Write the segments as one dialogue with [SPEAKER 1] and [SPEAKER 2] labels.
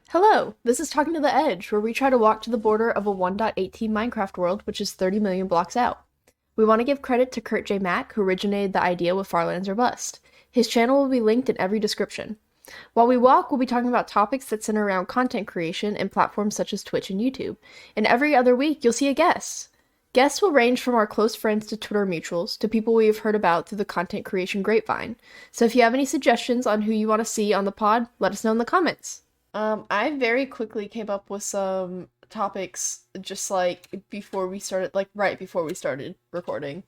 [SPEAKER 1] Hello, this is Talking to the Edge, where we try to walk to the border of a 1.18 Minecraft world, which is 30 million blocks out. We want to give credit to KurtJMac, who originated the idea with Farlands or Bust. His channel will be linked in every description. While we walk, we'll be talking about topics that center around content creation and platforms such as Twitch and YouTube. And every other week, you'll see a guest. Guests will range from our close friends to Twitter mutuals to people we have heard about through the content creation grapevine. So if you have any suggestions on who you want to see on the pod, let us know in the comments. I very quickly came up with some topics just like before we started, like right before we started recording.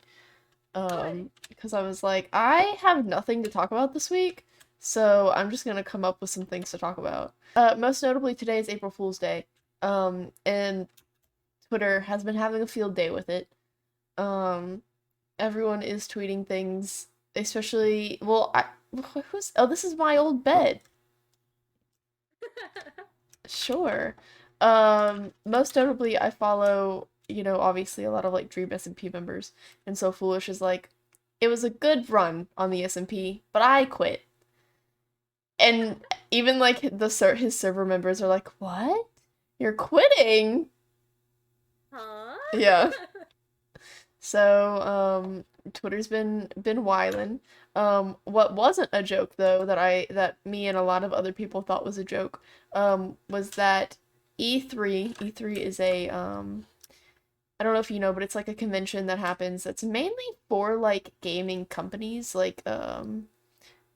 [SPEAKER 1] Because I was like, I have nothing to talk about this week, so I'm just gonna come up with some things to talk about. Most notably, today is April Fool's Day. And Twitter has been having a field day with it. Everyone is tweeting things, especially, this is my old bed. Sure. Most notably, I follow, obviously a lot of like Dream SMP members, and So Foolish is like, it was a good run on the SMP, but I quit. And even like his server members are like, "What? You're quitting?"
[SPEAKER 2] Huh?
[SPEAKER 1] Yeah. So, Twitter's been wildin'. What wasn't a joke though, that me and a lot of other people thought was a joke, was that E3 is a I don't know if you know, but it's like a convention that happens that's mainly for like gaming companies, like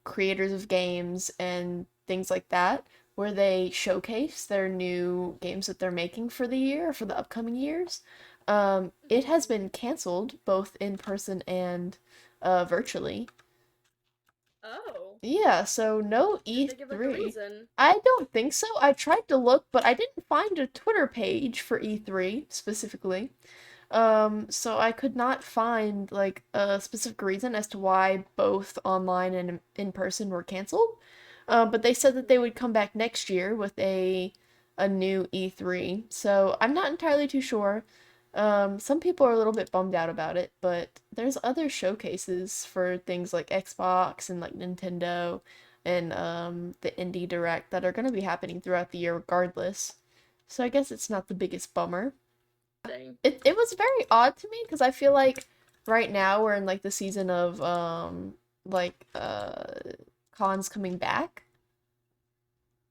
[SPEAKER 1] creators of games and things like that, where they showcase their new games that they're making for the year, for the upcoming years. It has been canceled both in person and virtually.
[SPEAKER 2] Oh.
[SPEAKER 1] Yeah, so no
[SPEAKER 2] Did they give like a
[SPEAKER 1] E3.
[SPEAKER 2] reason?
[SPEAKER 1] I don't think so. I tried to look, but I didn't find a Twitter page for E3 specifically. So I could not find like a specific reason as to why both online and in person were canceled. But they said that they would come back next year with a new E3. So I'm not entirely too sure. Some people are a little bit bummed out about it, but there's other showcases for things like Xbox and like Nintendo and the Indie Direct that are going to be happening throughout the year regardless. So I guess it's not the biggest bummer.
[SPEAKER 2] Dang.
[SPEAKER 1] It was very odd to me because I feel like right now we're in like the season of like cons coming back.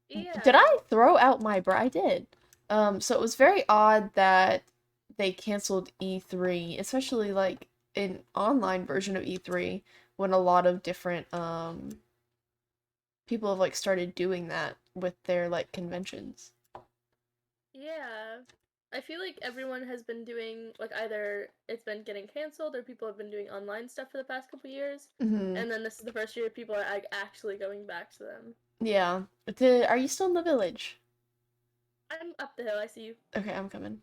[SPEAKER 1] Did
[SPEAKER 2] Yeah.
[SPEAKER 1] I throw out my I did. So it was very odd that they canceled E3, especially like an online version of E3 when a lot of different people have like started doing that with their like conventions.
[SPEAKER 2] Yeah. I feel like everyone has been doing like either it's been getting canceled or people have been doing online stuff for the past couple years.
[SPEAKER 1] Hmm.
[SPEAKER 2] And then this is the first year people are like actually going back to them.
[SPEAKER 1] Yeah. Are you still in the village?
[SPEAKER 2] I'm up the hill, I see you.
[SPEAKER 1] Okay, I'm coming.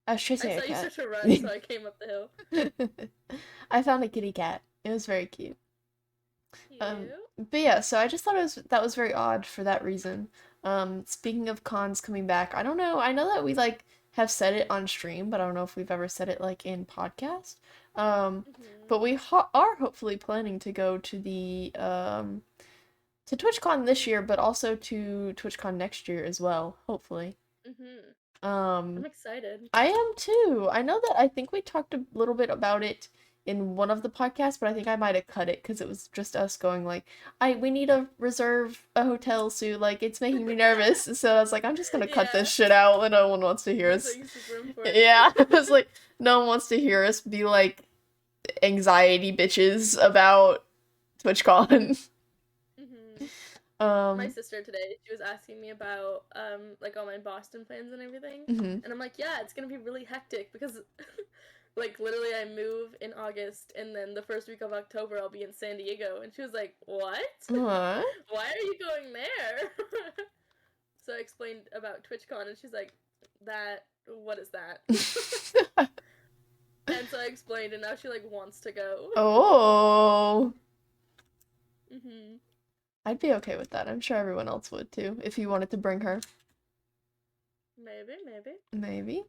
[SPEAKER 1] I was
[SPEAKER 2] I
[SPEAKER 1] chasing a
[SPEAKER 2] saw you
[SPEAKER 1] cat.
[SPEAKER 2] start to run, so I came up the hill.
[SPEAKER 1] I found a kitty cat. It was very cute. Um,
[SPEAKER 2] Cute.
[SPEAKER 1] but yeah, so I just thought that was very odd for that reason. Speaking of cons coming back, I don't know. I know that we like have said it on stream, but I don't know if we've ever said it like in podcast. Um,
[SPEAKER 2] Mm-hmm.
[SPEAKER 1] but we are hopefully planning to go to the to TwitchCon this year, but also to TwitchCon next year as well, hopefully.
[SPEAKER 2] Mm-hmm. I'm
[SPEAKER 1] Um,
[SPEAKER 2] excited.
[SPEAKER 1] I am too. I know that I think we talked a little bit about it in one of the podcasts, but I think I might have cut it because it was just us going like, I we need to reserve a hotel suite, like it's making me nervous. So I was like, I'm just gonna cut this
[SPEAKER 2] Yeah.
[SPEAKER 1] shit out and no one wants to hear
[SPEAKER 2] That's
[SPEAKER 1] us.
[SPEAKER 2] like super important.
[SPEAKER 1] Yeah, I was like, no one wants to hear us be like anxiety bitches about TwitchCon.
[SPEAKER 2] Mm-hmm. My
[SPEAKER 1] Um,
[SPEAKER 2] sister today, she was asking me about like all my Boston plans and everything.
[SPEAKER 1] mhm.
[SPEAKER 2] And I'm like, yeah, it's gonna be really hectic because like literally I move in August and then the first week of October I'll be in San Diego. And she was like, what?
[SPEAKER 1] Aw.
[SPEAKER 2] Why are you going there? So I explained about TwitchCon and she's like, that what is that? And so I explained and now she like wants to go.
[SPEAKER 1] Oh.
[SPEAKER 2] Mhm.
[SPEAKER 1] I'd be okay with that. I'm sure everyone else would too, if you wanted to bring her.
[SPEAKER 2] Maybe, maybe.
[SPEAKER 1] Maybe.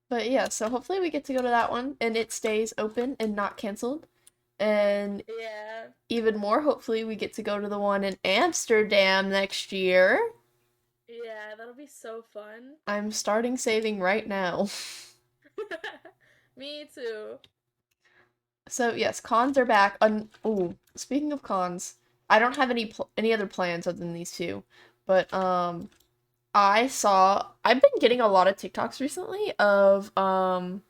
[SPEAKER 1] But yeah, so hopefully we get to go to that one and it stays open and not canceled. And
[SPEAKER 2] Yeah.
[SPEAKER 1] even more, hopefully we get to go to the one in Amsterdam next year.
[SPEAKER 2] Yeah, that'll be so fun.
[SPEAKER 1] I'm starting saving right now.
[SPEAKER 2] Me too.
[SPEAKER 1] So yes, cons are back. Ooh, speaking of cons, I don't have any other plans other than these two. But I've been getting a lot of TikToks recently of oh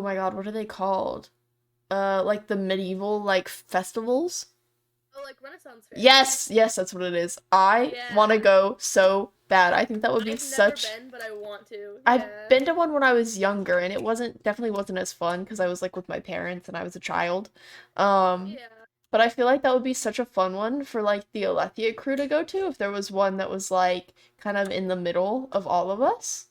[SPEAKER 1] my God, what are they called? Like the medieval like festivals.
[SPEAKER 2] Oh, like Renaissance fairs.
[SPEAKER 1] Yes, yes, that's what it is. I want to
[SPEAKER 2] Yeah.
[SPEAKER 1] go so bad. I think that would be
[SPEAKER 2] I've never
[SPEAKER 1] such.
[SPEAKER 2] been, but I want to.
[SPEAKER 1] I've
[SPEAKER 2] Yeah.
[SPEAKER 1] been to one when I was younger, and it definitely wasn't as fun because I was like with my parents and I was a child. Um,
[SPEAKER 2] Yeah.
[SPEAKER 1] but I feel like that would be such a fun one for like the Alethea crew to go to if there was one that was like kind of in the middle of all of us.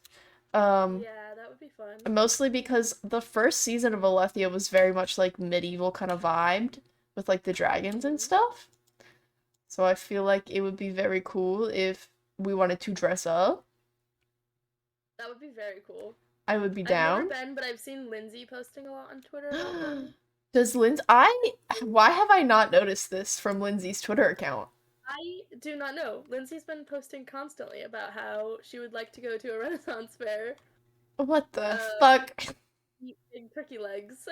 [SPEAKER 1] Um,
[SPEAKER 2] Yeah, that would be fun.
[SPEAKER 1] Mostly because the first season of Alethea was very much like medieval kind of vibed with like the dragons and
[SPEAKER 2] Hmm.
[SPEAKER 1] stuff. So I feel like it would be very cool if we wanted to dress up.
[SPEAKER 2] That would be very cool.
[SPEAKER 1] I would be
[SPEAKER 2] I've never
[SPEAKER 1] down.
[SPEAKER 2] been, but I've seen Lindsay posting a lot on Twitter about them.
[SPEAKER 1] Does Lindsay why have I not noticed this from Lindsay's Twitter account?
[SPEAKER 2] I do not know. Lindsay's been posting constantly about how she would like to go to a Renaissance fair,
[SPEAKER 1] What the
[SPEAKER 2] uh,
[SPEAKER 1] fuck?
[SPEAKER 2] eat big turkey legs.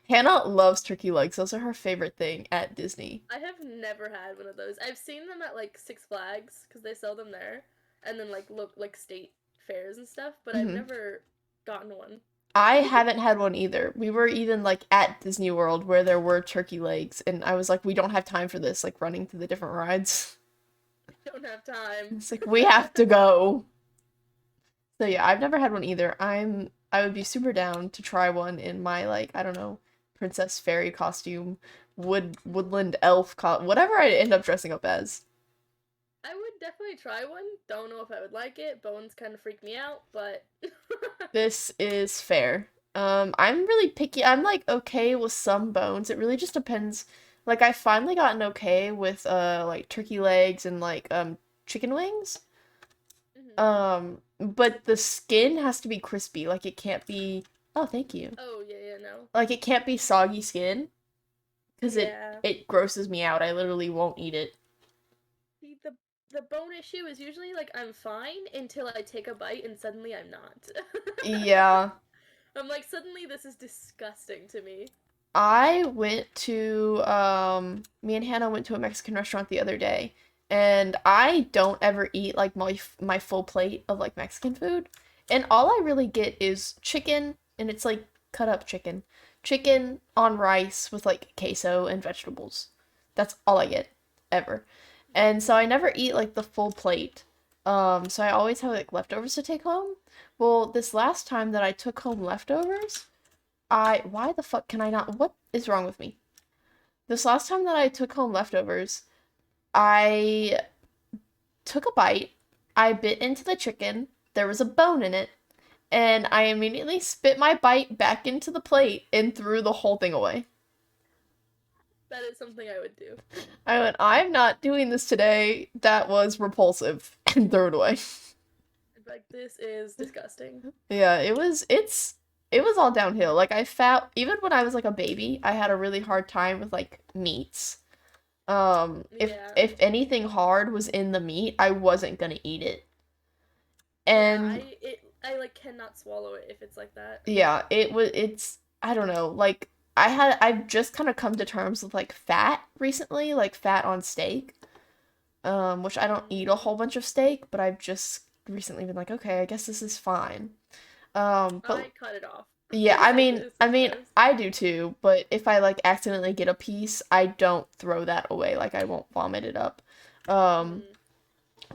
[SPEAKER 1] Hannah loves turkey legs. Those are her favorite thing at Disney.
[SPEAKER 2] I have never had one of those. I've seen them at like Six Flags because they sell them there, and then like look like state fairs and stuff. But I've
[SPEAKER 1] Hmm.
[SPEAKER 2] never gotten one.
[SPEAKER 1] I haven't had one either. We were even like at Disney World where there were turkey legs, and I was like, we don't have time for this, like running through the different rides.
[SPEAKER 2] Don't have time.
[SPEAKER 1] It's like we have to go. So yeah, I've never had one either. I would be super down to try one in my like, I don't know, princess fairy costume, woodland elf whatever I end up dressing up as.
[SPEAKER 2] I would definitely try one. Don't know if I would like it. Bones kind of freak me out, but
[SPEAKER 1] This is fair. I'm really picky. I'm like okay with some bones. It really just depends. Like I finally gotten okay with like turkey legs and like chicken wings.
[SPEAKER 2] Mhm.
[SPEAKER 1] But the skin has to be crispy. Like it can't be. Oh, thank you.
[SPEAKER 2] Oh yeah, yeah, no.
[SPEAKER 1] Like it can't be soggy skin because
[SPEAKER 2] Yeah.
[SPEAKER 1] it grosses me out. I literally won't eat it.
[SPEAKER 2] See, the bone issue is usually like I'm fine until I take a bite and suddenly I'm not.
[SPEAKER 1] Yeah,
[SPEAKER 2] I'm like suddenly this is disgusting to me.
[SPEAKER 1] I went to me and Hannah went to a Mexican restaurant the other day, and I don't ever eat like my full plate of like Mexican food, and all I really get is chicken, and it's like cut up chicken, chicken on rice with like queso and vegetables. That's all I get ever, and so I never eat like the full plate. So I always have like leftovers to take home. Well, this last time that I took home leftovers. Why the fuck can I not? What is wrong with me? This last time that I took home leftovers, I took a bite, I bit into the chicken, there was a bone in it, and I immediately spit my bite back into the plate and threw the whole thing away.
[SPEAKER 2] That is something I would do.
[SPEAKER 1] I went, I'm not doing this today. That was repulsive, and threw it away.
[SPEAKER 2] I'd be like, this is disgusting.
[SPEAKER 1] Yeah, it was all downhill. Like I felt even when I was like a baby, I had a really hard time with like meats.
[SPEAKER 2] Yeah.
[SPEAKER 1] If anything hard was in the meat, I wasn't gonna eat it.
[SPEAKER 2] Yeah,
[SPEAKER 1] And
[SPEAKER 2] I like cannot swallow it if it's like that.
[SPEAKER 1] yeah, it's I don't know, like I've just kind of come to terms with like fat recently, like fat on steak. Which I don't
[SPEAKER 2] Mm.
[SPEAKER 1] eat a whole bunch of steak, but I've just recently been like, okay, I guess this is fine. But
[SPEAKER 2] I cut it off.
[SPEAKER 1] yeah,
[SPEAKER 2] I get it so gross.
[SPEAKER 1] I do too, but if I like accidentally get a piece, I don't throw that away. Like I won't vomit it up. Um,
[SPEAKER 2] Mm.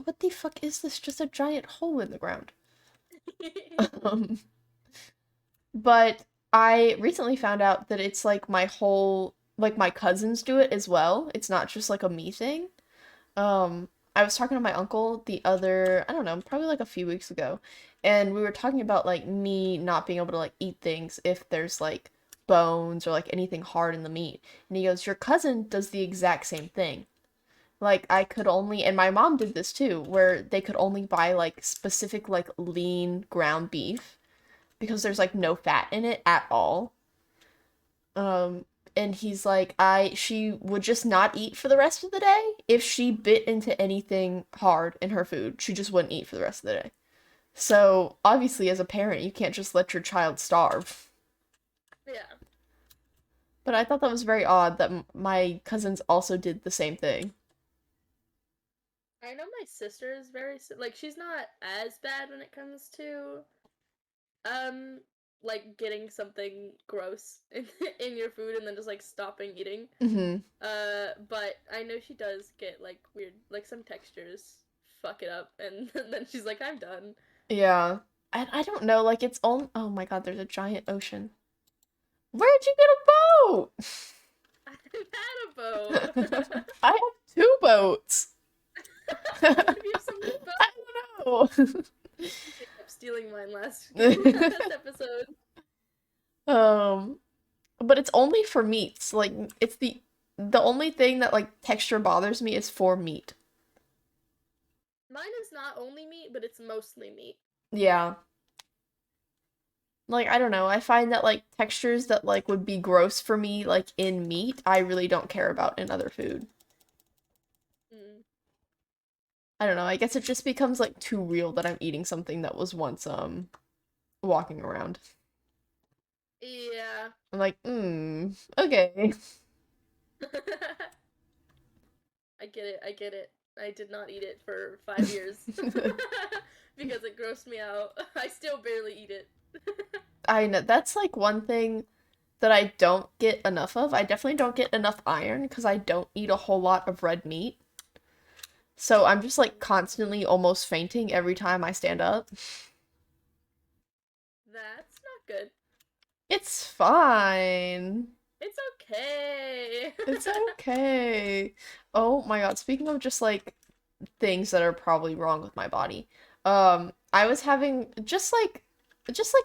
[SPEAKER 1] what the fuck is this? Just a giant hole in the ground. Um, but I recently found out that it's like like my cousins do it as well. It's not just like a me thing. I was talking to my uncle the other, I don't know, probably like a few weeks ago, and we were talking about like me not being able to like eat things if there's like bones or like anything hard in the meat. And he goes, "Your cousin does the exact same thing." Like I could only, and my mom did this too, where they could only buy like specific like lean ground beef because there's like no fat in it at all. Um, And he's like, she would just not eat for the rest of the day. If she bit into anything hard in her food, she just wouldn't eat for the rest of the day. So, obviously, as a parent, you can't just let your child starve.
[SPEAKER 2] Yeah.
[SPEAKER 1] But I thought that was very odd that my cousins also did the same thing.
[SPEAKER 2] I know my sister is like she's not as bad when it comes to um like getting something gross in your food and then just like stopping eating.
[SPEAKER 1] Hmm.
[SPEAKER 2] But I know she does get like weird, like some textures fuck it up, and then she's like, I'm done.
[SPEAKER 1] Yeah. I don't know, like it's on oh my god, there's a giant ocean. Where'd you get a boat?
[SPEAKER 2] I've had a boat.
[SPEAKER 1] I have two boats.
[SPEAKER 2] Why do you have so many
[SPEAKER 1] I don't know.
[SPEAKER 2] They kept stealing mine last episode.
[SPEAKER 1] Um, but it's only for meats. Like it's the only thing that like texture bothers me is for meat.
[SPEAKER 2] Mine is not only meat, but it's mostly meat.
[SPEAKER 1] Yeah. Like I don't know. I find that like textures that like would be gross for me like in meat, I really don't care about in other food.
[SPEAKER 2] Mm.
[SPEAKER 1] I don't know. I guess it just becomes like too real that I'm eating something that was once walking around.
[SPEAKER 2] Yeah.
[SPEAKER 1] I'm like, okay.
[SPEAKER 2] I get it. I get it. I did not eat it for 5 years because it grossed me out. I still barely eat it.
[SPEAKER 1] I know that's like one thing that I don't get enough of. I definitely don't get enough iron because I don't eat a whole lot of red meat. So I'm just like constantly almost fainting every time I stand up.
[SPEAKER 2] That's not good.
[SPEAKER 1] It's fine.
[SPEAKER 2] It's okay.
[SPEAKER 1] It's okay. Oh my God. Speaking of just like things that are probably wrong with my body. I was having just like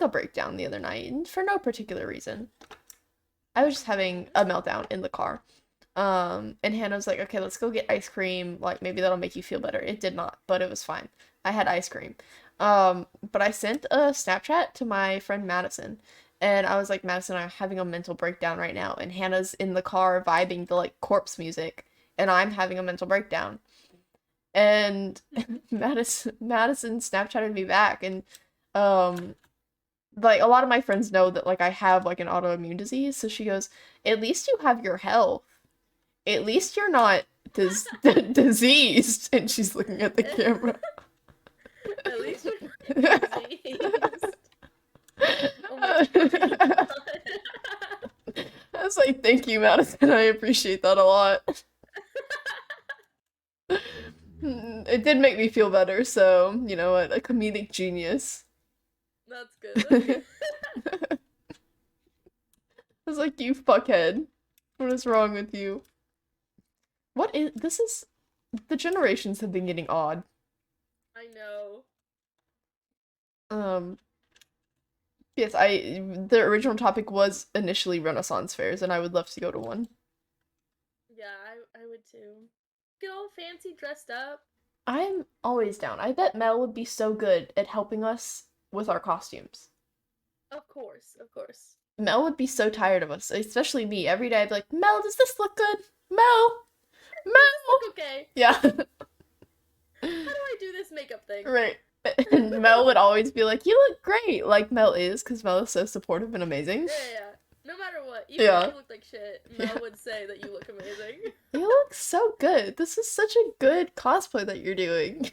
[SPEAKER 1] a breakdown the other night and for no particular reason. I was just having a meltdown in the car. And Hannah was like, "Okay, let's go get ice cream. Like maybe that'll make you feel better." It did not, but it was fine. I had ice cream. But I sent a Snapchat to my friend Madison, and I was like, "Madison, I'm having a mental breakdown right now." And Hannah's in the car vibing to like corpse music, and I'm having a mental breakdown. And Madison Snapchatted me back, and um like a lot of my friends know that like I have like an autoimmune disease, so she goes, "At least you have your health. At least you're not diseased." And she's looking at the camera.
[SPEAKER 2] At least you're not diseased. Oh my god.
[SPEAKER 1] I was like, "Thank you, Madison. I appreciate that a lot." It did make me feel better, so you know what, a comedic genius.
[SPEAKER 2] That's good. That's
[SPEAKER 1] I
[SPEAKER 2] good.
[SPEAKER 1] was like, "You fuckhead. What is wrong with you?" What is this is the generations have been getting odd.
[SPEAKER 2] I know.
[SPEAKER 1] Um, yes, the original topic was initially Renaissance fairs, and I would love to go to one.
[SPEAKER 2] Yeah, I would too. Get all fancy dressed up.
[SPEAKER 1] I'm always down. I bet Mel would be so good at helping us with our costumes.
[SPEAKER 2] Of course, of course.
[SPEAKER 1] Mel would be so tired of us, especially me. Every day I'd be like, "Mel, does this look good? Mel,
[SPEAKER 2] Does this
[SPEAKER 1] Mel."
[SPEAKER 2] look okay?
[SPEAKER 1] Yeah,
[SPEAKER 2] How do I do this makeup thing?
[SPEAKER 1] right. And Mel would always be like, "You look great," like Mel is, because Mel is so supportive and amazing.
[SPEAKER 2] Yeah. No matter what, even if
[SPEAKER 1] Yeah.
[SPEAKER 2] you look like shit, Mel
[SPEAKER 1] Yeah.
[SPEAKER 2] would say that you look amazing.
[SPEAKER 1] You look so good. This is such a good cosplay that you're doing.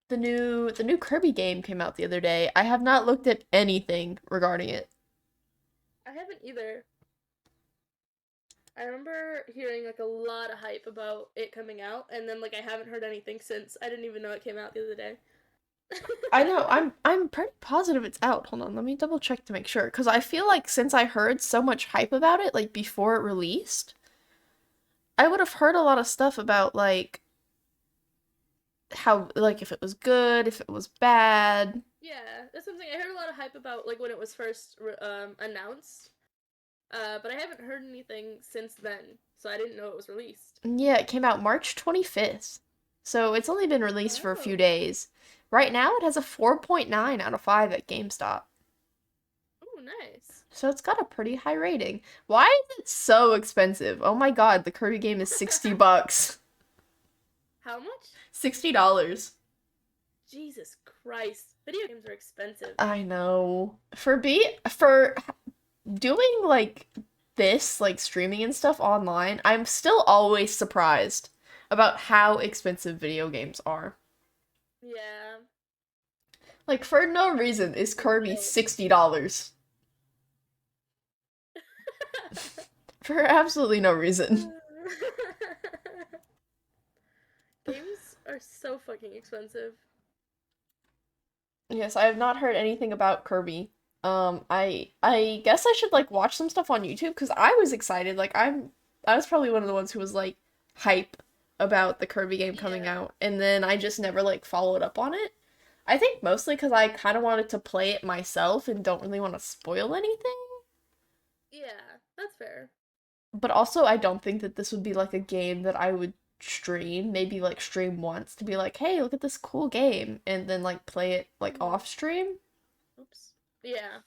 [SPEAKER 1] The new Kirby game came out the other day. I have not looked at anything regarding it.
[SPEAKER 2] I haven't either. I remember hearing like a lot of hype about it coming out, and then like I haven't heard anything since. I didn't even know it came out the other day.
[SPEAKER 1] I know, I'm pretty positive it's out. Hold on, let me double check to make sure. Because I feel like since I heard so much hype about it, like before it released, I would have heard a lot of stuff about like how like if it was good, if it was bad.
[SPEAKER 2] Yeah, that's something I heard a lot of hype about like when it was first announced. But I haven't heard anything since then, so I didn't know it was released.
[SPEAKER 1] Yeah, it came out March 25th. So it's only been released for a few
[SPEAKER 2] Oh,
[SPEAKER 1] days. Right now it has a 4.9 out of 5 at GameStop.
[SPEAKER 2] nice.
[SPEAKER 1] So it's got a pretty high rating. Why is it so expensive? Oh my god, the Kirby game is 60 bucks.
[SPEAKER 2] How much?
[SPEAKER 1] $60.
[SPEAKER 2] Jesus Christ. Video games are expensive.
[SPEAKER 1] I know. For doing like this, like streaming and stuff online, I'm still always surprised about how expensive video games are.
[SPEAKER 2] Yeah.
[SPEAKER 1] Like for no reason is Kirby
[SPEAKER 2] No.
[SPEAKER 1] $60. For absolutely no reason.
[SPEAKER 2] Games are so fucking expensive.
[SPEAKER 1] Yes, I have not heard anything about Kirby. I guess I should like watch some stuff on YouTube because I was excited. I was probably one of the ones who was like hype about the Kirby game coming
[SPEAKER 2] Yeah.
[SPEAKER 1] out, and then I just never like followed up on it. I think mostly because I kind of wanted to play it myself and don't really want to spoil anything.
[SPEAKER 2] Yeah, that's fair.
[SPEAKER 1] But also, I don't think that this would be like a game that I would stream, maybe like stream once to be like, hey, look at this cool game, and then like play it like
[SPEAKER 2] Mhm.
[SPEAKER 1] off stream.
[SPEAKER 2] Oops. Yeah.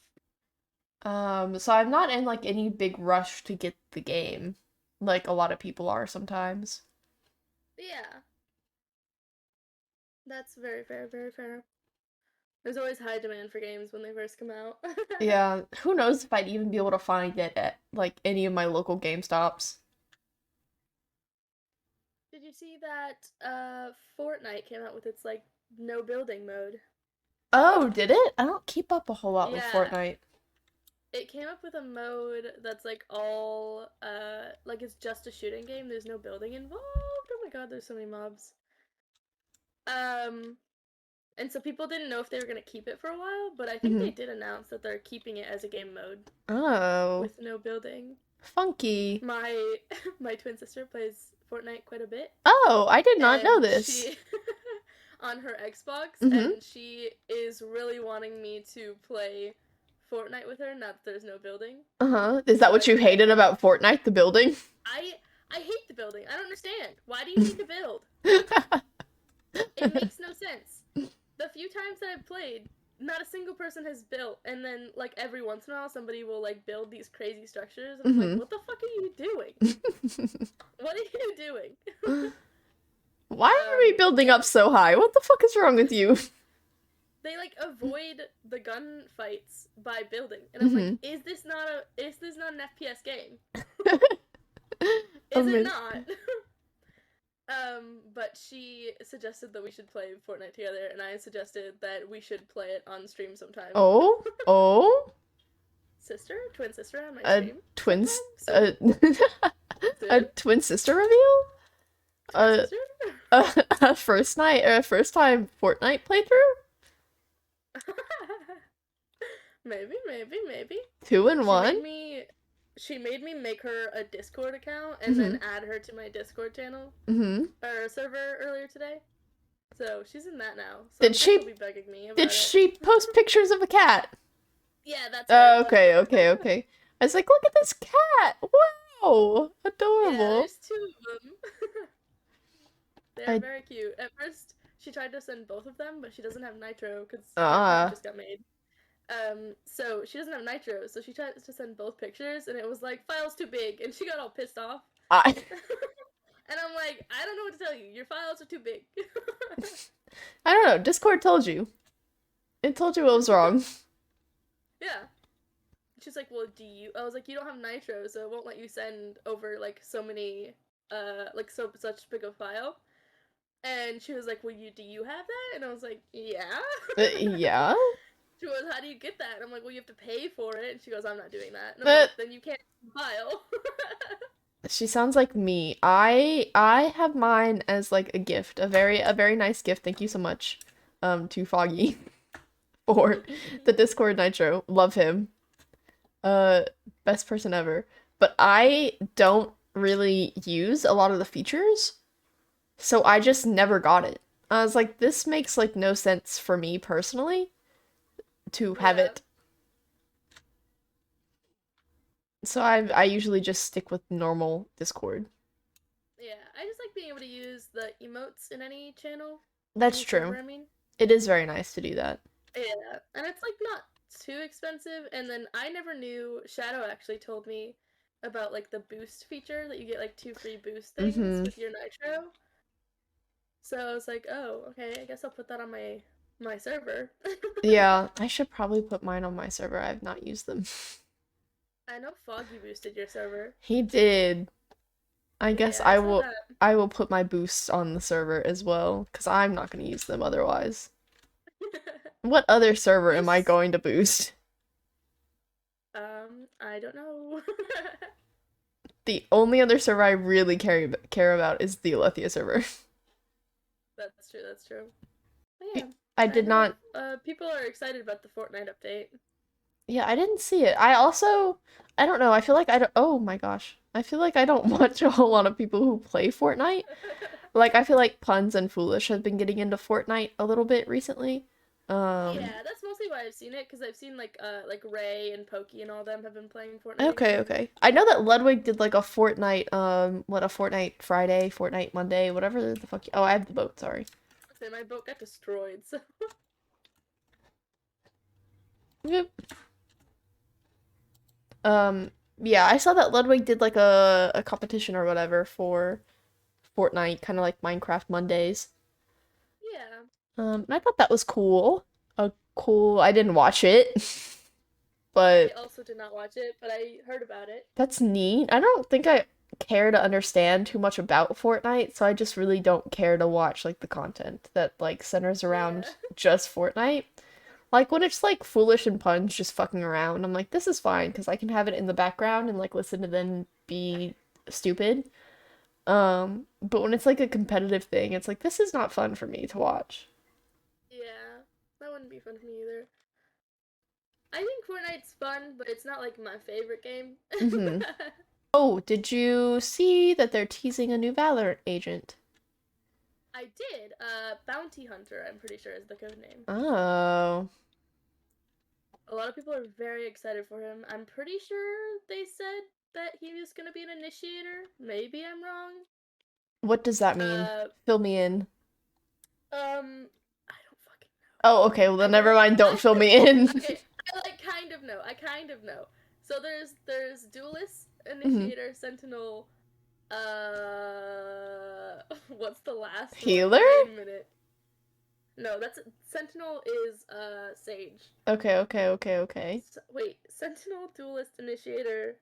[SPEAKER 1] So I'm not in like any big rush to get the game, like a lot of people are sometimes.
[SPEAKER 2] Yeah. That's very fair, very fair. There's always high demand for games when they first come out.
[SPEAKER 1] Yeah, who knows if I'd even be able to find it at like any of my local GameStops.
[SPEAKER 2] Did you see that Fortnite came out with its like no building mode?
[SPEAKER 1] Oh, did it? I don't keep up a whole lot with
[SPEAKER 2] Yeah,
[SPEAKER 1] Fortnite.
[SPEAKER 2] it came up with a mode that's like all like it's just a shooting game. There's no building involved. Oh my god, there's so many mobs. Um and so people didn't know if they were going to keep it for a while, but I think
[SPEAKER 1] Hmm.
[SPEAKER 2] they did announce that they're keeping it as a game mode
[SPEAKER 1] Oh,
[SPEAKER 2] with no building.
[SPEAKER 1] funky.
[SPEAKER 2] My my twin sister plays Fortnite quite a bit,
[SPEAKER 1] Oh, I did not know
[SPEAKER 2] and
[SPEAKER 1] this.
[SPEAKER 2] she on her Xbox,
[SPEAKER 1] Mm-hmm.
[SPEAKER 2] and she is really wanting me to play Fortnite with her. Not that there's no building,
[SPEAKER 1] Uh-huh. Is that what
[SPEAKER 2] but
[SPEAKER 1] you hated about Fortnite, the building?
[SPEAKER 2] I I hate the building. I don't understand. Why do you need to build? It makes no sense. The few times that I've played, not a single person has built, and then like every once in a while somebody will like build these crazy structures, and I'm like,
[SPEAKER 1] Mm-hmm.
[SPEAKER 2] what the fuck are you doing? What are you doing?
[SPEAKER 1] Why are we building
[SPEAKER 2] Yeah,
[SPEAKER 1] up so high? What the fuck is wrong with you?
[SPEAKER 2] they like avoid the gun fights by building, and I'm like,
[SPEAKER 1] Mm-hmm.
[SPEAKER 2] is this not an FPS game? Is it
[SPEAKER 1] Amazing.
[SPEAKER 2] not? But she suggested that we should play Fortnite together, and I suggested that we should play it on stream sometime.
[SPEAKER 1] Oh, oh,
[SPEAKER 2] Twin sister on my
[SPEAKER 1] a
[SPEAKER 2] stream sometime
[SPEAKER 1] twins,
[SPEAKER 2] soon.
[SPEAKER 1] a
[SPEAKER 2] Soon,
[SPEAKER 1] twin sister reveal?
[SPEAKER 2] twin
[SPEAKER 1] Uh,
[SPEAKER 2] sister.
[SPEAKER 1] a first night, first time Fortnite playthrough?
[SPEAKER 2] Maybe.
[SPEAKER 1] 2-in-1?
[SPEAKER 2] She made me make her a Discord account and
[SPEAKER 1] Mm-hmm.
[SPEAKER 2] then add her to my Discord channel
[SPEAKER 1] Mm-hmm.
[SPEAKER 2] or server earlier today. So she's in that now. So I
[SPEAKER 1] Did
[SPEAKER 2] guess she'll
[SPEAKER 1] she,
[SPEAKER 2] be begging me
[SPEAKER 1] did
[SPEAKER 2] about it.
[SPEAKER 1] she post pictures of a cat?
[SPEAKER 2] Yeah, that's her.
[SPEAKER 1] Oh, okay. I was like, look at this cat! Wow!
[SPEAKER 2] Yeah,
[SPEAKER 1] Adorable.
[SPEAKER 2] there's two of them. They're
[SPEAKER 1] I,
[SPEAKER 2] very cute. At first, she tried to send both of them, but she doesn't have Nitro because her account
[SPEAKER 1] ah,
[SPEAKER 2] just got made. So she doesn't have Nitro, so she tried to send both pictures, and it was like, file's too big, and she got all pissed off.
[SPEAKER 1] I,
[SPEAKER 2] And I'm like, I don't know what to tell you. Your files are too big.
[SPEAKER 1] I don't know. Discord told you. It told you what was wrong.
[SPEAKER 2] Yeah. She's like, well, I was like, you don't have Nitro, so it won't let you send over like so many, like such big a file. And she was like, well, do you have that? And I was like, yeah.
[SPEAKER 1] Yeah.
[SPEAKER 2] She goes, how do you get that? And I'm like, well, you have to pay for it. And she goes, I'm not doing that. And I'm
[SPEAKER 1] But
[SPEAKER 2] like, then you can't file.
[SPEAKER 1] she sounds like me. I have mine as like a gift, a very nice gift. Thank you so much, to Foggy for the Discord Nitro. Love him. Uh, best person ever. But I don't really use a lot of the features, so I just never got it. I was like, this makes like no sense for me personally to have
[SPEAKER 2] Yeah.
[SPEAKER 1] it. So I usually just stick with normal Discord.
[SPEAKER 2] Yeah. I just like being able to use the emotes in any channel,
[SPEAKER 1] That's
[SPEAKER 2] any
[SPEAKER 1] true.
[SPEAKER 2] server, I mean.
[SPEAKER 1] It is very nice to do that.
[SPEAKER 2] Yeah. And it's like not too expensive. And then I never knew, Shadow actually told me about like the boost feature that you get like 2 free boost things
[SPEAKER 1] Mm-hmm.
[SPEAKER 2] with your nitro. So I was like, oh, okay, I guess I'll put that on my server.
[SPEAKER 1] Yeah, I should probably put mine on my server. I've not used them.
[SPEAKER 2] I know Foggy boosted your server.
[SPEAKER 1] He did. I guess
[SPEAKER 2] Yeah, I saw that.
[SPEAKER 1] I will put my boosts on the server as well, because I'm not going to use them otherwise. What other server am I
[SPEAKER 2] Boosts?
[SPEAKER 1] going to boost?
[SPEAKER 2] I don't know.
[SPEAKER 1] The only other server I really care about is the Alethea server.
[SPEAKER 2] That's true, that's true. But yeah,
[SPEAKER 1] I
[SPEAKER 2] I
[SPEAKER 1] did
[SPEAKER 2] know
[SPEAKER 1] not.
[SPEAKER 2] people are excited about the Fortnite update.
[SPEAKER 1] Yeah, I didn't see it. I don't know. I feel like I don't. Oh my gosh. I feel like I don't watch a whole lot of people who play Fortnite. Like, I feel like Puns and Foolish have been getting into Fortnite a little bit recently. Um,
[SPEAKER 2] Yeah, that's mostly why I've seen it, because I've seen like Ray and Pokey and all them have been playing Fortnite
[SPEAKER 1] okay,
[SPEAKER 2] again.
[SPEAKER 1] okay. I know that Ludwig did like a Fortnite, a Fortnite Friday, Fortnite Monday, whatever the fuck. Oh, I have the boat, sorry.
[SPEAKER 2] So my boat got destroyed. So
[SPEAKER 1] Yep. Um, yeah, I saw that Ludwig did like a competition or whatever for Fortnite, kind of like Minecraft Mondays.
[SPEAKER 2] yeah,
[SPEAKER 1] And I thought that was cool. Cool. I didn't watch it,
[SPEAKER 2] I
[SPEAKER 1] but
[SPEAKER 2] also did not watch it, but I heard about it.
[SPEAKER 1] that's neat. I don't think I care to understand too much about Fortnite, so I just really don't care to watch like the content that like centers
[SPEAKER 2] Yeah,
[SPEAKER 1] around just Fortnite. Like when it's like Foolish and Punch just fucking around, I'm like, this is fine because I can have it in the background and like listen to them be stupid. But when it's like a competitive thing, it's like this is not fun for me to watch.
[SPEAKER 2] yeah, that wouldn't be fun for me either. I think Fortnite's fun, but it's not like my favorite game.
[SPEAKER 1] Mm-hmm. Oh, did you see that they're teasing a new Valorant agent?
[SPEAKER 2] I did. Bounty Hunter, I'm pretty sure is the code name.
[SPEAKER 1] Oh.
[SPEAKER 2] A lot of people are very excited for him. I'm pretty sure they said that he was gonna be an initiator. Maybe I'm wrong.
[SPEAKER 1] What does that mean?
[SPEAKER 2] Uh,
[SPEAKER 1] Fill me in.
[SPEAKER 2] I don't fucking
[SPEAKER 1] Oh, okay, well
[SPEAKER 2] know.
[SPEAKER 1] then never mind, don't fill me in.
[SPEAKER 2] Okay, I like kind of know. I kind of know. So there's duelist,
[SPEAKER 1] Hmm.
[SPEAKER 2] initiator, sentinel. What's the last one?
[SPEAKER 1] Healer?
[SPEAKER 2] Wait a minute. No, that's sentinel is sage.
[SPEAKER 1] Okay, okay, okay, okay.
[SPEAKER 2] Wait, sentinel, duelist, initiator,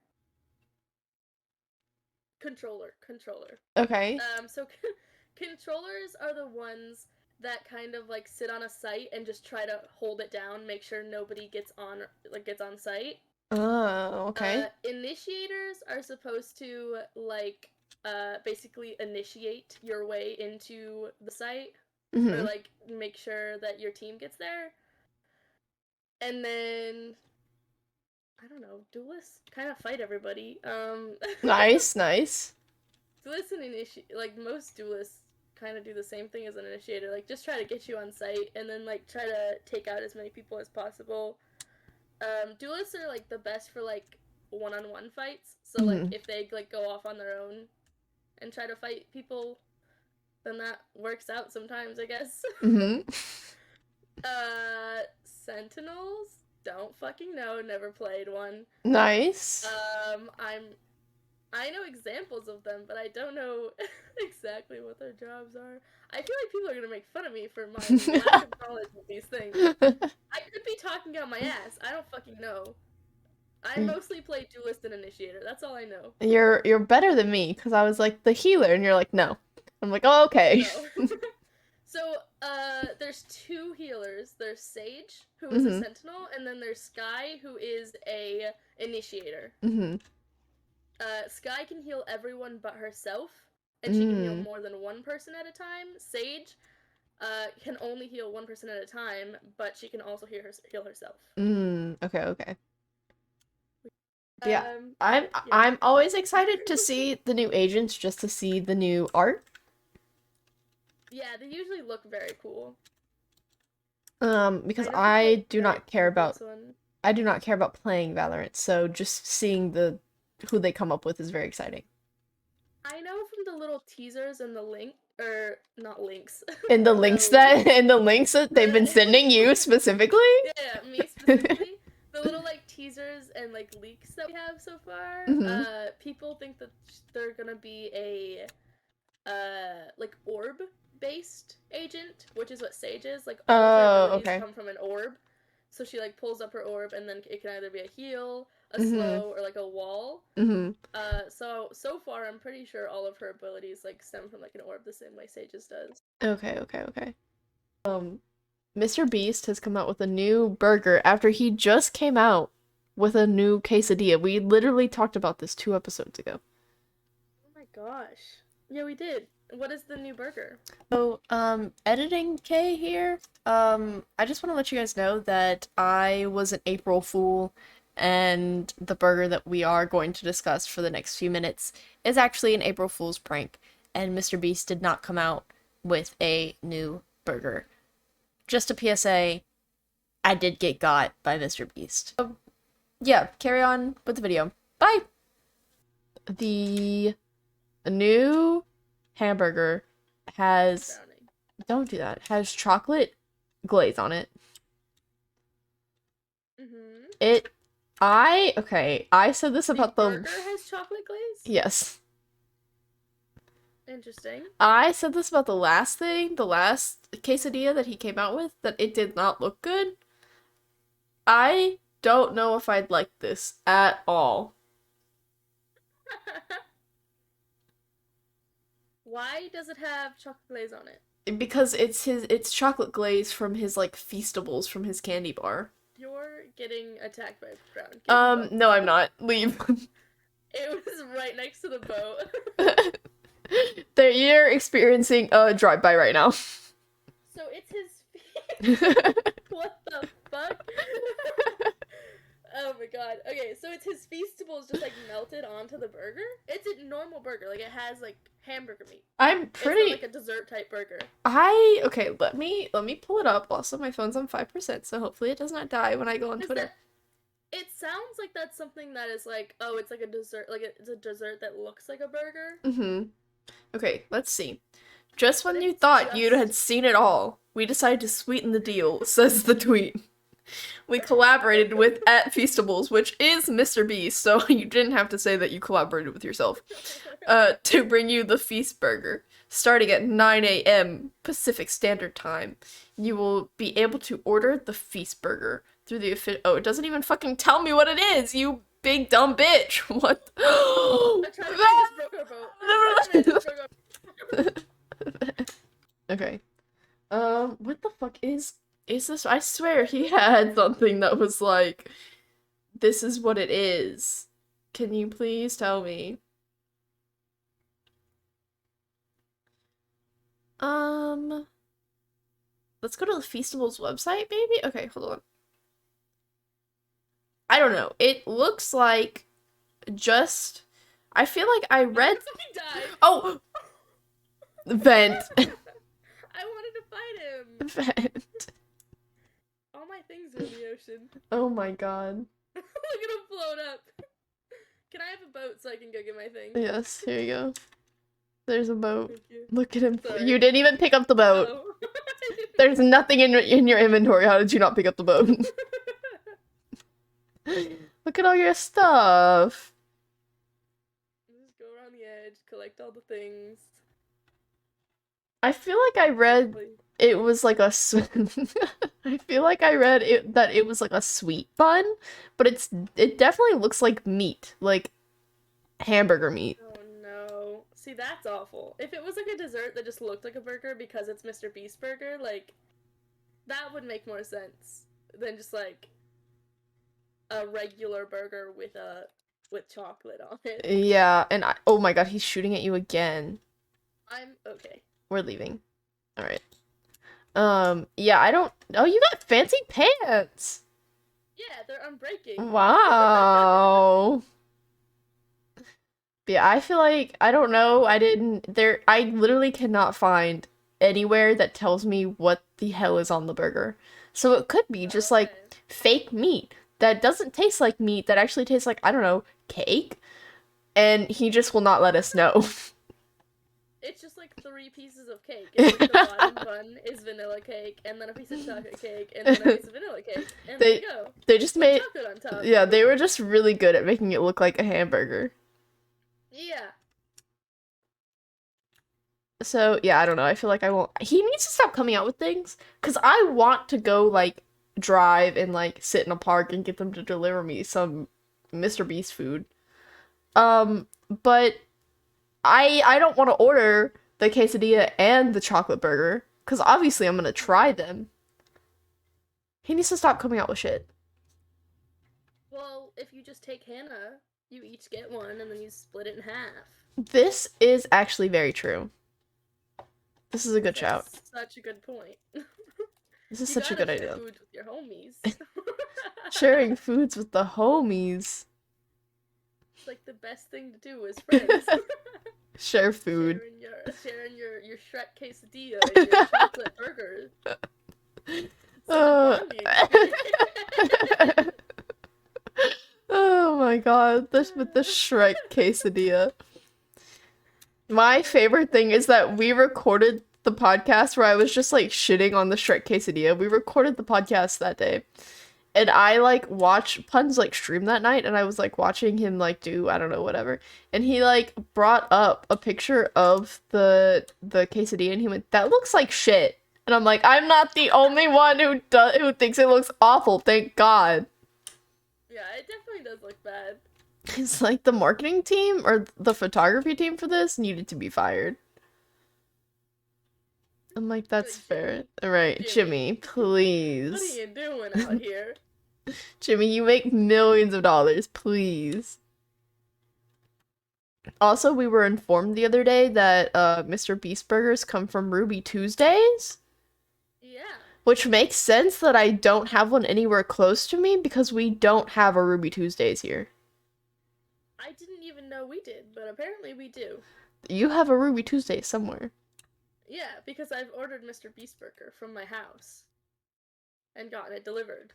[SPEAKER 2] controller.
[SPEAKER 1] Okay.
[SPEAKER 2] So controllers are the ones that kind of like sit on a site and just try to hold it down, make sure nobody gets on site.
[SPEAKER 1] Oh, okay.
[SPEAKER 2] Initiators are supposed to like basically initiate your way into the site, or
[SPEAKER 1] Mm-hmm.
[SPEAKER 2] like make sure that your team gets there. And then I don't know, duelists kind of fight everybody.
[SPEAKER 1] Nice, nice.
[SPEAKER 2] Duelists and like most duelists kind of do the same thing as an initiator, like just try to get you on site and then like try to take out as many people as possible. Duelists are like the best for like one-on-one fights. So like
[SPEAKER 1] Mm-hmm.
[SPEAKER 2] if they like go off on their own and try to fight people, then that works out sometimes, I guess.
[SPEAKER 1] Mm-hmm.
[SPEAKER 2] Sentinels? Don't fucking know, never played one.
[SPEAKER 1] Nice.
[SPEAKER 2] I know examples of them, but I don't know exactly what their jobs are. I feel like people are gonna make fun of me for my lack of knowledge of these things. I could be talking out my ass. I don't fucking know. I mostly play duelist and initiator. That's all I know.
[SPEAKER 1] You're better than me because I was like the healer and you're like no. I'm like, oh, okay.
[SPEAKER 2] No. So, there's 2 healers. There's Sage, who is a
[SPEAKER 1] Mm-hmm.
[SPEAKER 2] sentinel, and then there's Sky, who is a initiator.
[SPEAKER 1] Mm-hmm.
[SPEAKER 2] Sky can heal everyone but herself, and she can heal
[SPEAKER 1] Mm.
[SPEAKER 2] more than one person at a time. Sage can only heal one person at a time, but she can also heal herself.
[SPEAKER 1] Mm. Okay, okay. Yeah.
[SPEAKER 2] Um, yeah.
[SPEAKER 1] I'm always excited to see the new agents just to see the new art.
[SPEAKER 2] Yeah, they usually look very cool.
[SPEAKER 1] Because
[SPEAKER 2] I know people are very excited for this one.
[SPEAKER 1] I do not care about playing Valorant, so just seeing the who they come up with is very exciting.
[SPEAKER 2] I know from the little teasers and the link, or not links,
[SPEAKER 1] And the
[SPEAKER 2] the
[SPEAKER 1] links
[SPEAKER 2] leaks.
[SPEAKER 1] that and the links that they've been sending you specifically?
[SPEAKER 2] Yeah, me specifically. the little like teasers and like leaks that we have so far, people think that they're gonna be a like orb based agent, which is what Sage is. Like all of her abilities
[SPEAKER 1] Okay.
[SPEAKER 2] come from an orb. So she like pulls up her orb and then it can either be a heal, a
[SPEAKER 1] Mm-hmm.
[SPEAKER 2] slow, or like a wall.
[SPEAKER 1] Mm-hmm.
[SPEAKER 2] So far I'm pretty sure all of her abilities like stem from like an orb the same way Sage's does.
[SPEAKER 1] Okay, okay, okay. Mr. Beast has come out with a new burger after he just came out with a new quesadilla. We literally talked about this 2 episodes ago.
[SPEAKER 2] Oh my gosh. Yeah, we did. What is the new burger?
[SPEAKER 1] So, editing K here. I just want to let you guys know that I was an April Fool, and the burger that we are going to discuss for the next few minutes is actually an April Fool's prank, and Mr. Beast did not come out with a new burger. Just a PSA, I did get got by Mr. Beast. Yeah, carry on with the video. Bye! The new hamburger has...
[SPEAKER 2] Browning.
[SPEAKER 1] Don't do that. Has chocolate glaze on it.
[SPEAKER 2] Mm-hmm.
[SPEAKER 1] I said this about the...
[SPEAKER 2] burger has chocolate glaze?
[SPEAKER 1] Yes.
[SPEAKER 2] Interesting.
[SPEAKER 1] I said this about the last quesadilla that he came out with, that it did not look good. I don't know if I'd like this at all.
[SPEAKER 2] Why does it have chocolate glaze on it?
[SPEAKER 1] Because it's chocolate glaze from his, like, Feastables from his candy bar.
[SPEAKER 2] You're getting attacked by a brown.
[SPEAKER 1] No, I'm not. Leave.
[SPEAKER 2] It was right next to the boat.
[SPEAKER 1] You're experiencing a drive-by right now.
[SPEAKER 2] So it's his feet. What the fuck? Oh my god. Okay, so it's his Feastables just like melted onto the burger? It's a normal burger. Like it has like hamburger meat.
[SPEAKER 1] I'm pretty...
[SPEAKER 2] It's not like a dessert type burger.
[SPEAKER 1] Okay, let me pull it up. Also, my phone's on 5%, so hopefully it does not die when I go on Twitter.
[SPEAKER 2] It sounds like that's something that is like, oh, it's like a dessert, like it's a dessert that looks like a burger.
[SPEAKER 1] Mm-hmm. Okay, let's see. Just when you thought you had seen it all, we decided to sweeten the deal, says the tweet. We collaborated with @Feastables, which is Mr. Beast, so you didn't have to say that you collaborated with yourself, to bring you the Feast Burger. Starting at 9 a.m. Pacific Standard Time, you will be able to order the Feast Burger through the official... Oh, it doesn't even fucking tell me what it is, you big dumb bitch! What? Okay. What the fuck is this? I swear he had something that was like, this is what it is. Can you please tell me? Let's go to the Feastables website, maybe? Okay, hold on. I don't know. It looks like just... I feel like I read... Oh! Vent.
[SPEAKER 2] I wanted to fight him.
[SPEAKER 1] Vent.
[SPEAKER 2] All my things are in the ocean.
[SPEAKER 1] Oh my god.
[SPEAKER 2] Look at him float up. Can I have a boat so I can go get my thing?
[SPEAKER 1] Yes, here you go. There's a boat.
[SPEAKER 2] Thank you.
[SPEAKER 1] Look at him.
[SPEAKER 2] Sorry.
[SPEAKER 1] You didn't even pick up the boat.
[SPEAKER 2] Oh.
[SPEAKER 1] There's nothing in your inventory. How did you not pick up the boat? Look at all your stuff.
[SPEAKER 2] Just go around the edge, collect all the things.
[SPEAKER 1] I feel like I read it was like a I feel like I read that it was like a sweet bun, but it definitely looks like meat, like hamburger meat.
[SPEAKER 2] Oh no. See, that's awful. If it was like a dessert that just looked like a burger because it's Mr. Beast burger, like that would make more sense than just like a regular burger with chocolate on it.
[SPEAKER 1] Yeah, and oh my god, he's shooting at you again.
[SPEAKER 2] I'm okay.
[SPEAKER 1] We're leaving. All right. Yeah, I don't... Oh, you got fancy pants!
[SPEAKER 2] Yeah, they're unbreaking.
[SPEAKER 1] Wow. Yeah, I feel like, I don't know, I literally cannot find anywhere that tells me what the hell is on the burger. So it could be just like fake meat that doesn't taste like meat, that actually tastes like, I don't know, cake? And he just will not let us know.
[SPEAKER 2] it's just like 3 pieces of cake. It's like the bottom bun is vanilla cake, and then a piece of chocolate cake, and then a piece of vanilla cake, and there you go.
[SPEAKER 1] They just
[SPEAKER 2] With
[SPEAKER 1] made
[SPEAKER 2] chocolate on top.
[SPEAKER 1] yeah, they were just really good at making it look like a hamburger.
[SPEAKER 2] Yeah.
[SPEAKER 1] So yeah, I don't know. I feel like I won't. He needs to stop coming out with things because I want to go like drive and like sit in a park and get them to deliver me some Mr. Beast food. But I don't want to order the quesadilla and the chocolate burger because obviously I'm gonna try them. He needs to stop coming out with shit.
[SPEAKER 2] Well, if you just take Hannah, you each get one, and then you split it in half.
[SPEAKER 1] This is actually very true. This is a good shout.
[SPEAKER 2] Such a good point.
[SPEAKER 1] This is such a good idea.
[SPEAKER 2] Foods with your homies.
[SPEAKER 1] Sharing foods with the homies.
[SPEAKER 2] It's like the best thing to do as friends.
[SPEAKER 1] Share food.
[SPEAKER 2] Sharing your Shrek quesadilla and your chocolate burger.
[SPEAKER 1] Oh my god, this with the Shrek quesadilla. My favorite thing is that we recorded the podcast where I was just like shitting on the Shrek quesadilla. We recorded the podcast that day. And I like watched Pun's like stream that night and I was like watching him like do I don't know whatever. And he like brought up a picture of the quesadilla and he went, "That looks like shit." And I'm like, "I'm not the only one who thinks it looks awful, thank God."
[SPEAKER 2] Yeah, it definitely does look bad.
[SPEAKER 1] It's like the marketing team or the photography team for this needed to be fired. I'm like, that's fair. Alright, Jimmy, please.
[SPEAKER 2] What are you doing out here?
[SPEAKER 1] Jimmy, you make millions of dollars, please. Also, we were informed the other day that Mr. Beast burgers come from Ruby Tuesdays.
[SPEAKER 2] Yeah.
[SPEAKER 1] Which makes sense that I don't have one anywhere close to me because we don't have a Ruby Tuesdays here.
[SPEAKER 2] I didn't even know we did, but apparently we do.
[SPEAKER 1] You have a Ruby Tuesday somewhere.
[SPEAKER 2] Yeah, because I've ordered Mr. Beast Burger from my house and gotten it delivered.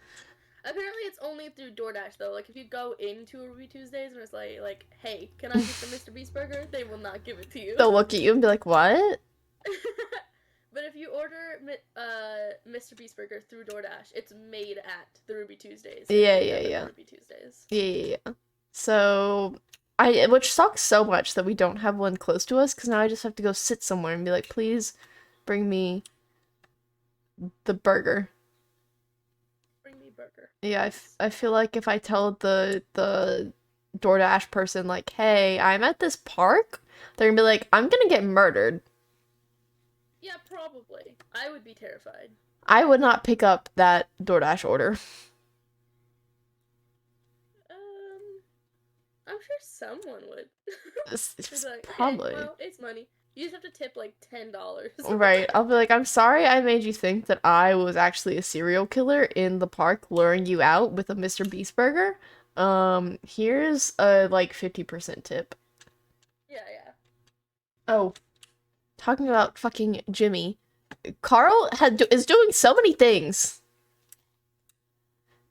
[SPEAKER 2] Apparently it's only through DoorDash though. Like if you go into a Ruby Tuesdays and it's like, "Hey, can I get the Mr. Beast Burger?" They will not give it to you.
[SPEAKER 1] They'll look at you and be like, "What?"
[SPEAKER 2] But if you order Mr. Beast Burger through DoorDash, it's made at the Ruby Tuesdays.
[SPEAKER 1] Yeah.
[SPEAKER 2] Ruby Tuesdays.
[SPEAKER 1] Yeah. So, which sucks so much that we don't have one close to us, because now I just have to go sit somewhere and be like, "Please bring me the burger."
[SPEAKER 2] Bring me burger.
[SPEAKER 1] Yeah, I feel like if I tell the DoorDash person, like, "Hey, I'm at this park," they're gonna be like, "I'm gonna get murdered."
[SPEAKER 2] Yeah, probably. I would be terrified.
[SPEAKER 1] I would not pick up that DoorDash order.
[SPEAKER 2] I'm sure someone would.
[SPEAKER 1] It's
[SPEAKER 2] like,
[SPEAKER 1] probably.
[SPEAKER 2] Hey, well, it's money. You just have to tip like $10.
[SPEAKER 1] Right. I'll be like, "I'm sorry I made you think that I was actually a serial killer in the park luring you out with a Mr. Beast burger. Here's a like 50% tip."
[SPEAKER 2] Yeah.
[SPEAKER 1] Oh, talking about fucking Jimmy. Carl is doing so many things.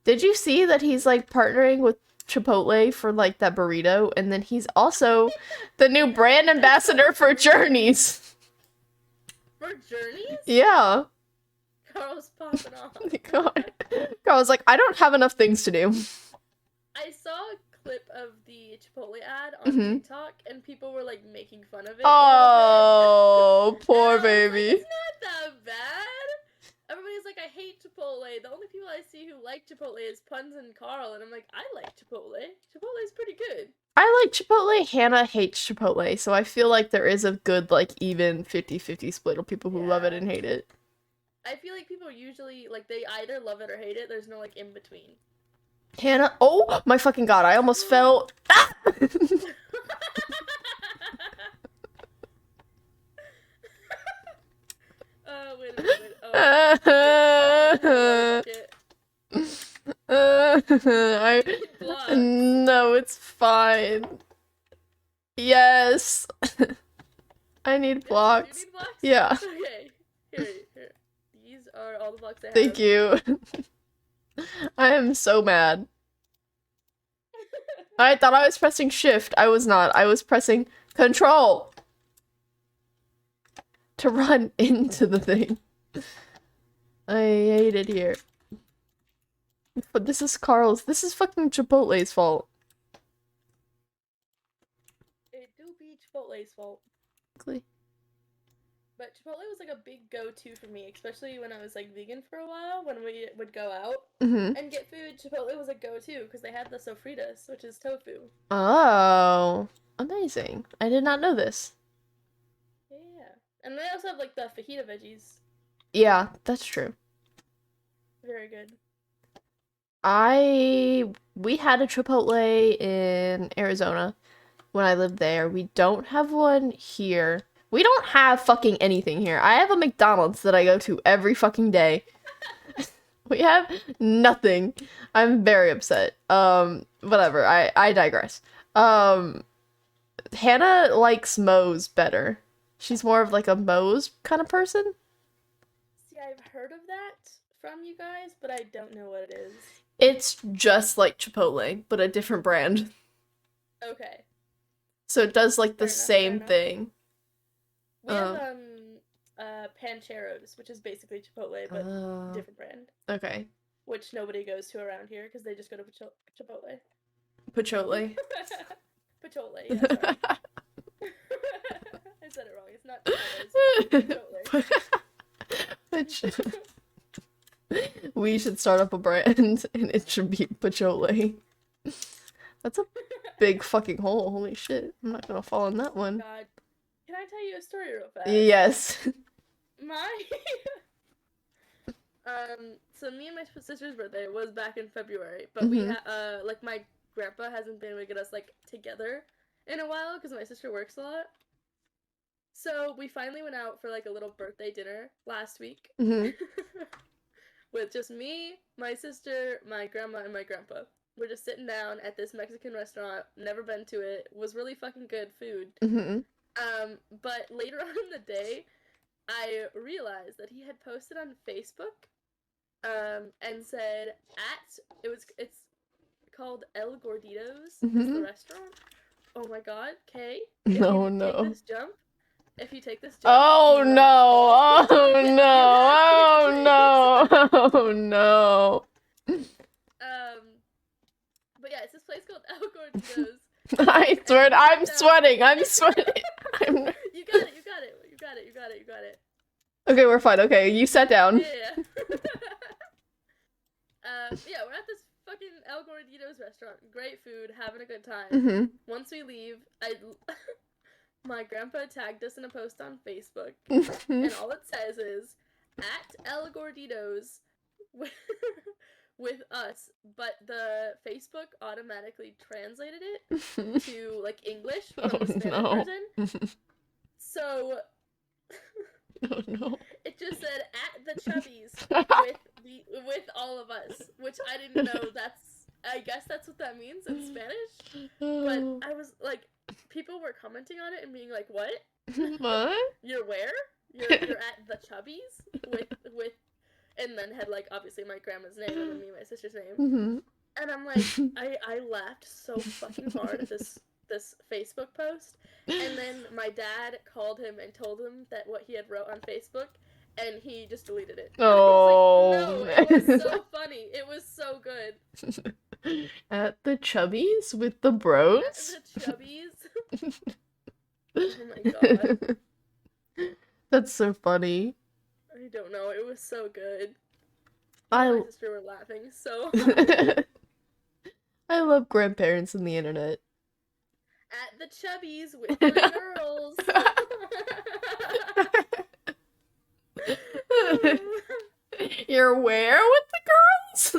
[SPEAKER 1] Did you see that he's like partnering with Chipotle for like that burrito, and then he's also the new brand ambassador for Journeys.
[SPEAKER 2] For Journeys?
[SPEAKER 1] Yeah.
[SPEAKER 2] Carl's popping off.
[SPEAKER 1] God. Carl's like, "I don't have enough things to do."
[SPEAKER 2] I saw a clip of the Chipotle ad on TikTok, and people were like making fun of it.
[SPEAKER 1] Oh, poor baby.
[SPEAKER 2] Like, it's not that bad. Everybody's like, "I hate Chipotle. The only people I see who like Chipotle is Puns and Carl," and I'm like, I like Chipotle. Chipotle's pretty good.
[SPEAKER 1] I like Chipotle. Hannah hates Chipotle, so I feel like there is a good, like, even 50-50 split of people who love it and hate it.
[SPEAKER 2] I feel like people usually, like, they either love it or hate it. There's no, like, in between.
[SPEAKER 1] Hannah, oh my fucking god, I almost fell. Ah!
[SPEAKER 2] Wait a minute. Oh.
[SPEAKER 1] No, it's fine. Yes. I need blocks.
[SPEAKER 2] You need blocks?
[SPEAKER 1] Yeah.
[SPEAKER 2] Okay. Here. These are all the blocks I have.
[SPEAKER 1] Thank you. I am so mad. I thought I was pressing shift. I was not. I was pressing control. to run into the thing. I hate it here. But this is fucking Chipotle's fault.
[SPEAKER 2] It do be Chipotle's fault. But Chipotle was like a big go-to for me, especially when I was like vegan for a while. When we would go out and get food, Chipotle was a go-to because they had the sofritas, which is tofu.
[SPEAKER 1] Oh, amazing. I did not know this.
[SPEAKER 2] Yeah. And they also have like the fajita veggies.
[SPEAKER 1] Yeah, that's true.
[SPEAKER 2] Very good.
[SPEAKER 1] We had a Chipotle in Arizona when I lived there. We don't have one here. We don't have fucking anything here. I have a McDonald's that I go to every fucking day. We have nothing. I'm very upset. Whatever. I digress. Hannah likes Moe's better. She's more of like a Moe's kind of person.
[SPEAKER 2] See, I've heard of that from you guys, but I don't know what it is.
[SPEAKER 1] It's just like Chipotle, but a different brand.
[SPEAKER 2] Okay.
[SPEAKER 1] So it does like the same thing.
[SPEAKER 2] We have Pancheros, which is basically Chipotle, but different brand.
[SPEAKER 1] Okay.
[SPEAKER 2] Which nobody goes to around here because they just go to Chipotle.
[SPEAKER 1] Patchouli.
[SPEAKER 2] Patchouli, yeah, sorry. I said it wrong. It's not Chipotle.
[SPEAKER 1] Patchouli. We should start up a brand and it should be Patchouli. That's a big fucking hole. Holy shit. I'm not gonna fall in that one.
[SPEAKER 2] God. Can I tell you a story real fast?
[SPEAKER 1] Yes.
[SPEAKER 2] So me and my sister's birthday was back in February, but we like my grandpa hasn't been able to get us like together in a while because my sister works a lot. So we finally went out for like a little birthday dinner last week with just me, my sister, my grandma, and my grandpa. We're just sitting down at this Mexican restaurant. Never been to it. Was really fucking good food. But later on in the day, I realized that he had posted on Facebook, and said it's called El Gorditos is the restaurant. Oh my god, Kay. If you take this jump.
[SPEAKER 1] Oh no! Oh no! Oh no!
[SPEAKER 2] But yeah, it's this place called El Gorditos.
[SPEAKER 1] I swear, I'm sweating. I'm sweating.
[SPEAKER 2] You got it.
[SPEAKER 1] Okay, we're fine. Okay, you sat down.
[SPEAKER 2] Yeah. Yeah, we're at this fucking El Gorditos restaurant. Great food, having a good time. Once we leave, my grandpa tagged us in a post on Facebook, and all it says is, at El Gorditos with us, but the Facebook automatically translated it to, like, English from the Spanish version. So,
[SPEAKER 1] oh no.
[SPEAKER 2] It just said, at the Chubbies, with all of us, which I didn't know I guess that's what that means in Spanish, but I was, like, people were commenting on it and being like, what?
[SPEAKER 1] What?
[SPEAKER 2] You're where? You're at the Chubbies? With, and then had, like, obviously my grandma's name and then me and my sister's name. And I'm like, I laughed so fucking hard at this Facebook post, and then my dad called him and told him that what he had wrote on Facebook, and he just deleted it.
[SPEAKER 1] Oh,
[SPEAKER 2] and I was like, no, it was so funny. It was so good.
[SPEAKER 1] At the Chubbies with the bros?
[SPEAKER 2] At the Chubbies. Oh my god.
[SPEAKER 1] That's so funny.
[SPEAKER 2] I don't know. It was so good.
[SPEAKER 1] My
[SPEAKER 2] sister were laughing so hard.
[SPEAKER 1] I love grandparents and the internet.
[SPEAKER 2] At the Chubbies with the girls.
[SPEAKER 1] You're where with the girls?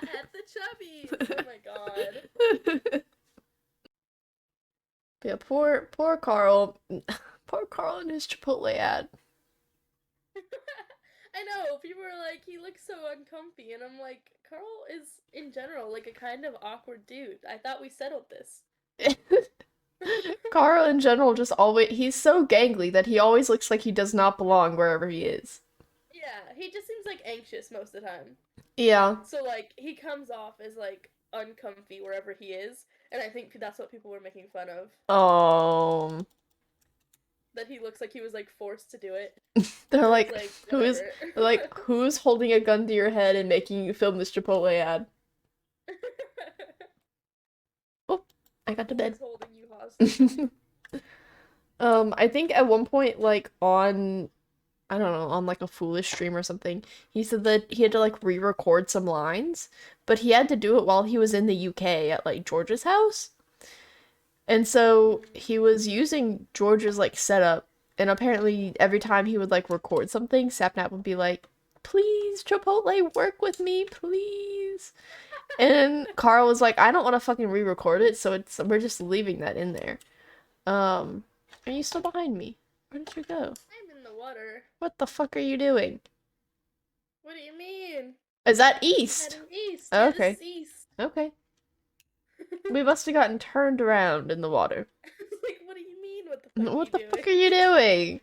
[SPEAKER 2] At the Chubbies. Oh my god.
[SPEAKER 1] Yeah, poor Carl. Poor Carl and his Chipotle ad.
[SPEAKER 2] I know, people are like, he looks so uncomfy, and I'm like, Carl is, in general, like a kind of awkward dude. I thought we settled this.
[SPEAKER 1] Carl in general he's so gangly that he always looks like he does not belong wherever he is.
[SPEAKER 2] Yeah, he just seems like anxious most of the time.
[SPEAKER 1] Yeah.
[SPEAKER 2] So like, he comes off as like uncomfy wherever he is, and I think that's what people were making fun of.
[SPEAKER 1] Oh.
[SPEAKER 2] that he looks like he was like forced to do it.
[SPEAKER 1] They're
[SPEAKER 2] So it's
[SPEAKER 1] like,
[SPEAKER 2] like
[SPEAKER 1] who's
[SPEAKER 2] whatever.
[SPEAKER 1] who's holding a gun to your head and making you film this Chipotle ad? Oh, I got to
[SPEAKER 2] Who
[SPEAKER 1] bed.
[SPEAKER 2] is holding you hostage?
[SPEAKER 1] I think at one point, like on, I don't know, on like a Foolish stream or something, he said that he had to like re-record some lines, but he had to do it while he was in the UK at like George's house. And so he was using George's like setup, and apparently every time he would like record something, Sapnap would be like, "Please, Chipotle, work with me, please." And Carl was like, "I don't want to fucking re-record it, so we're just leaving that in there." Are you still behind me? Where did you go?
[SPEAKER 2] I'm in the water.
[SPEAKER 1] What the fuck are you doing?
[SPEAKER 2] What do you mean?
[SPEAKER 1] Is that
[SPEAKER 2] I'm
[SPEAKER 1] east?
[SPEAKER 2] heading east. Yeah, this
[SPEAKER 1] Okay.
[SPEAKER 2] is east.
[SPEAKER 1] Okay. We must have gotten turned around in the water.
[SPEAKER 2] Like, what do you mean? What the fuck are
[SPEAKER 1] What
[SPEAKER 2] you
[SPEAKER 1] the
[SPEAKER 2] doing?
[SPEAKER 1] fuck are you doing?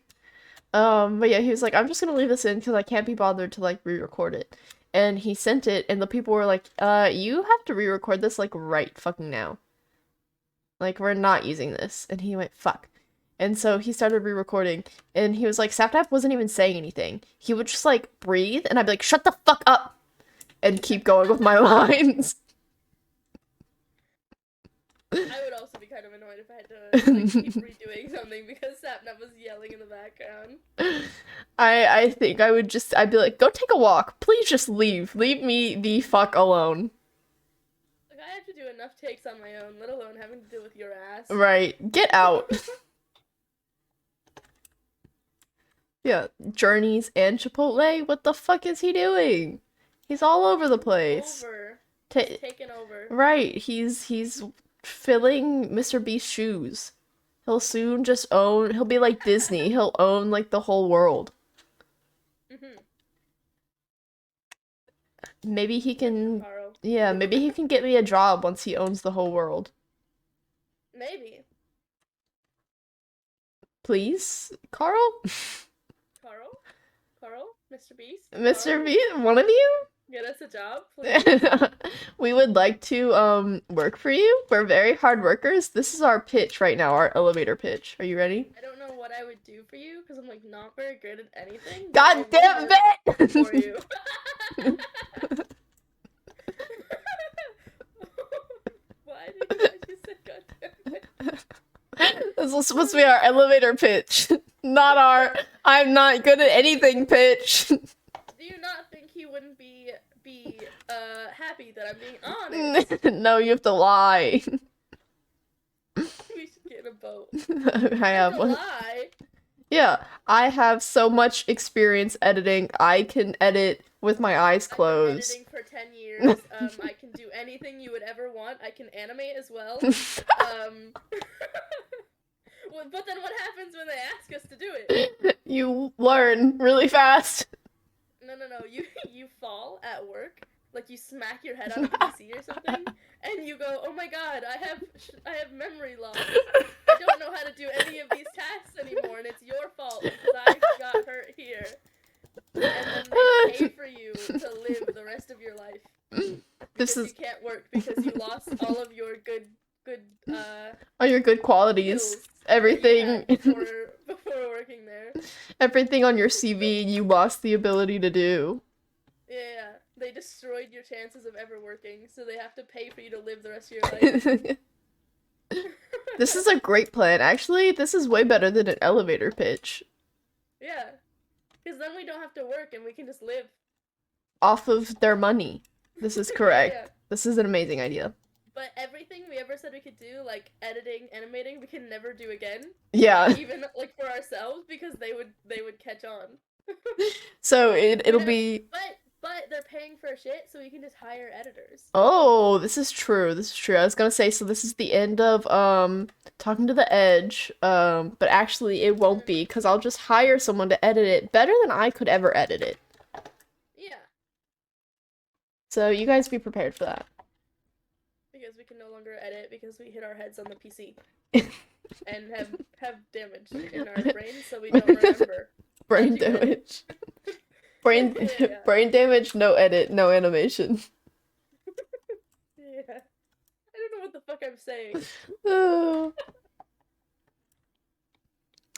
[SPEAKER 1] But yeah, he was like, I'm just gonna leave this in because I can't be bothered to like re-record it. And he sent it, and the people were like, you have to re-record this like right fucking now. Like, we're not using this. And he went, fuck. And so he started re-recording, and he was like, Saptap wasn't even saying anything. He would just like breathe, and I'd be like, shut the fuck up! And keep going with my lines.
[SPEAKER 2] I would also be kind of annoyed if I had to like keep redoing something because Sapnap was yelling in the background.
[SPEAKER 1] I think I'd be like, go take a walk. Please just leave. Leave me the fuck alone.
[SPEAKER 2] Like, I have to do enough takes on my own, let alone having to deal with your ass.
[SPEAKER 1] Right. Get out. Yeah. Journeys and Chipotle? What the fuck is he doing? He's all over the place.
[SPEAKER 2] Over.
[SPEAKER 1] Ta-
[SPEAKER 2] He's taken over.
[SPEAKER 1] right. He's filling Mr. Beast's shoes. He'll soon just own, he'll be like Disney. He'll own like the whole world.
[SPEAKER 2] Mm-hmm.
[SPEAKER 1] Maybe he can,
[SPEAKER 2] Carl.
[SPEAKER 1] yeah, maybe he can get me a job once he owns the whole world.
[SPEAKER 2] Maybe.
[SPEAKER 1] Please, Carl?
[SPEAKER 2] Carl? Carl? Mr. Beast?
[SPEAKER 1] Mr.
[SPEAKER 2] Carl?
[SPEAKER 1] Beast, one of you?
[SPEAKER 2] Get us a job, please.
[SPEAKER 1] We would like to work for you. We're very hard workers. This is our pitch right now, our elevator pitch. Are you ready?
[SPEAKER 2] I don't know what I would do for you because I'm like not very good at anything. but I
[SPEAKER 1] God
[SPEAKER 2] would
[SPEAKER 1] damn
[SPEAKER 2] work
[SPEAKER 1] it!
[SPEAKER 2] for you. Why did you say God damn it?
[SPEAKER 1] This was supposed to be our elevator pitch, not our I'm not good at anything pitch.
[SPEAKER 2] Do you not think he wouldn't be happy that I'm being honest?
[SPEAKER 1] No, you have to lie.
[SPEAKER 2] We should get in a boat.
[SPEAKER 1] I have
[SPEAKER 2] Don't
[SPEAKER 1] one.
[SPEAKER 2] lie.
[SPEAKER 1] Yeah, I have so much experience editing. I can edit with my eyes
[SPEAKER 2] I've been
[SPEAKER 1] closed.
[SPEAKER 2] editing for 10 years. I can do anything you would ever want. I can animate as well. But then what happens when they ask us to do it?
[SPEAKER 1] You learn really fast.
[SPEAKER 2] No. You fall at work, like you smack your head on a PC or something, and you go, "Oh my God, I have memory loss. I don't know how to do any of these tasks anymore, and it's your fault because I got hurt here." And then they pay for you to live the rest of your life. Because you can't work because you lost all of your good
[SPEAKER 1] all your good qualities.
[SPEAKER 2] skills
[SPEAKER 1] Everything
[SPEAKER 2] before working there.
[SPEAKER 1] everything on your CV you lost the ability to do.
[SPEAKER 2] Yeah, they destroyed your chances of ever working, so they have to pay for you to live the rest of your life.
[SPEAKER 1] This is a great plan. Actually, this is way better than an elevator pitch.
[SPEAKER 2] Yeah, because then we don't have to work and we can just live.
[SPEAKER 1] Off of their money. This is correct.
[SPEAKER 2] Yeah.
[SPEAKER 1] This is an amazing idea.
[SPEAKER 2] But everything we ever said we could do, like editing, animating, we can never do again.
[SPEAKER 1] Yeah.
[SPEAKER 2] Even like for ourselves, because they would catch on.
[SPEAKER 1] So it'll be.
[SPEAKER 2] But they're paying for shit, so we can just hire editors.
[SPEAKER 1] Oh, this is true. This is true. I was gonna say, so this is the end of talking to the Edge. But actually it won't be, because I'll just hire someone to edit it better than I could ever edit it.
[SPEAKER 2] Yeah.
[SPEAKER 1] So you guys be prepared for that.
[SPEAKER 2] Because we can no longer edit because we hit our heads on the PC. And have damage in our brains, so we don't remember.
[SPEAKER 1] Brain damage. Brain damage, no edit, no animation.
[SPEAKER 2] Yeah. I don't know what the fuck I'm saying.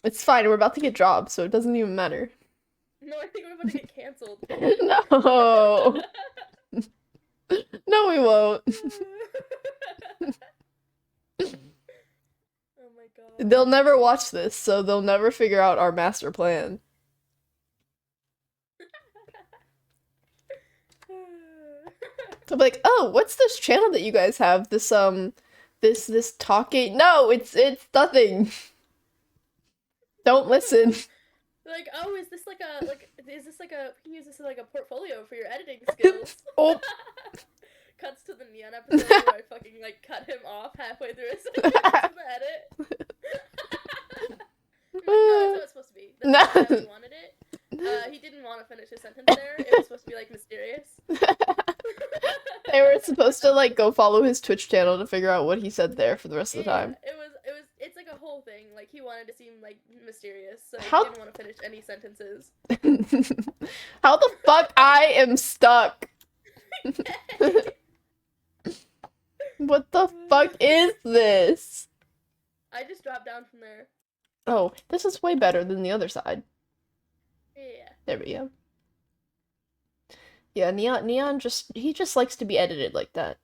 [SPEAKER 1] It's fine. We're about to get dropped, so it doesn't even matter.
[SPEAKER 2] No, I think we're about to get canceled.
[SPEAKER 1] No. No, we won't.
[SPEAKER 2] Oh my god.
[SPEAKER 1] They'll never watch this, so they'll never figure out our master plan. They'll be like, "Oh, what's this channel that you guys have? This talking? No, it's nothing. Don't listen."
[SPEAKER 2] Like, oh, is this like a we can use this as like a portfolio for your editing skills?
[SPEAKER 1] Oh,
[SPEAKER 2] Cuts to the Neon episode where I fucking like cut him off halfway through his sentence in the edit. No, that's how it's supposed to be. That's how he wanted it. He didn't want to finish his sentence there. It was supposed to be like mysterious.
[SPEAKER 1] they were supposed to like go follow his Twitch channel to figure out what he said there for the rest of the time.
[SPEAKER 2] It's like a whole thing. Like he wanted to seem like mysterious, so
[SPEAKER 1] How-
[SPEAKER 2] he didn't want to finish any sentences.
[SPEAKER 1] How the fuck I am stuck? What the fuck is this?
[SPEAKER 2] I just dropped down from there.
[SPEAKER 1] Oh, this is way better than the other side.
[SPEAKER 2] Yeah.
[SPEAKER 1] There we go. Yeah, Neon he just likes to be edited like that.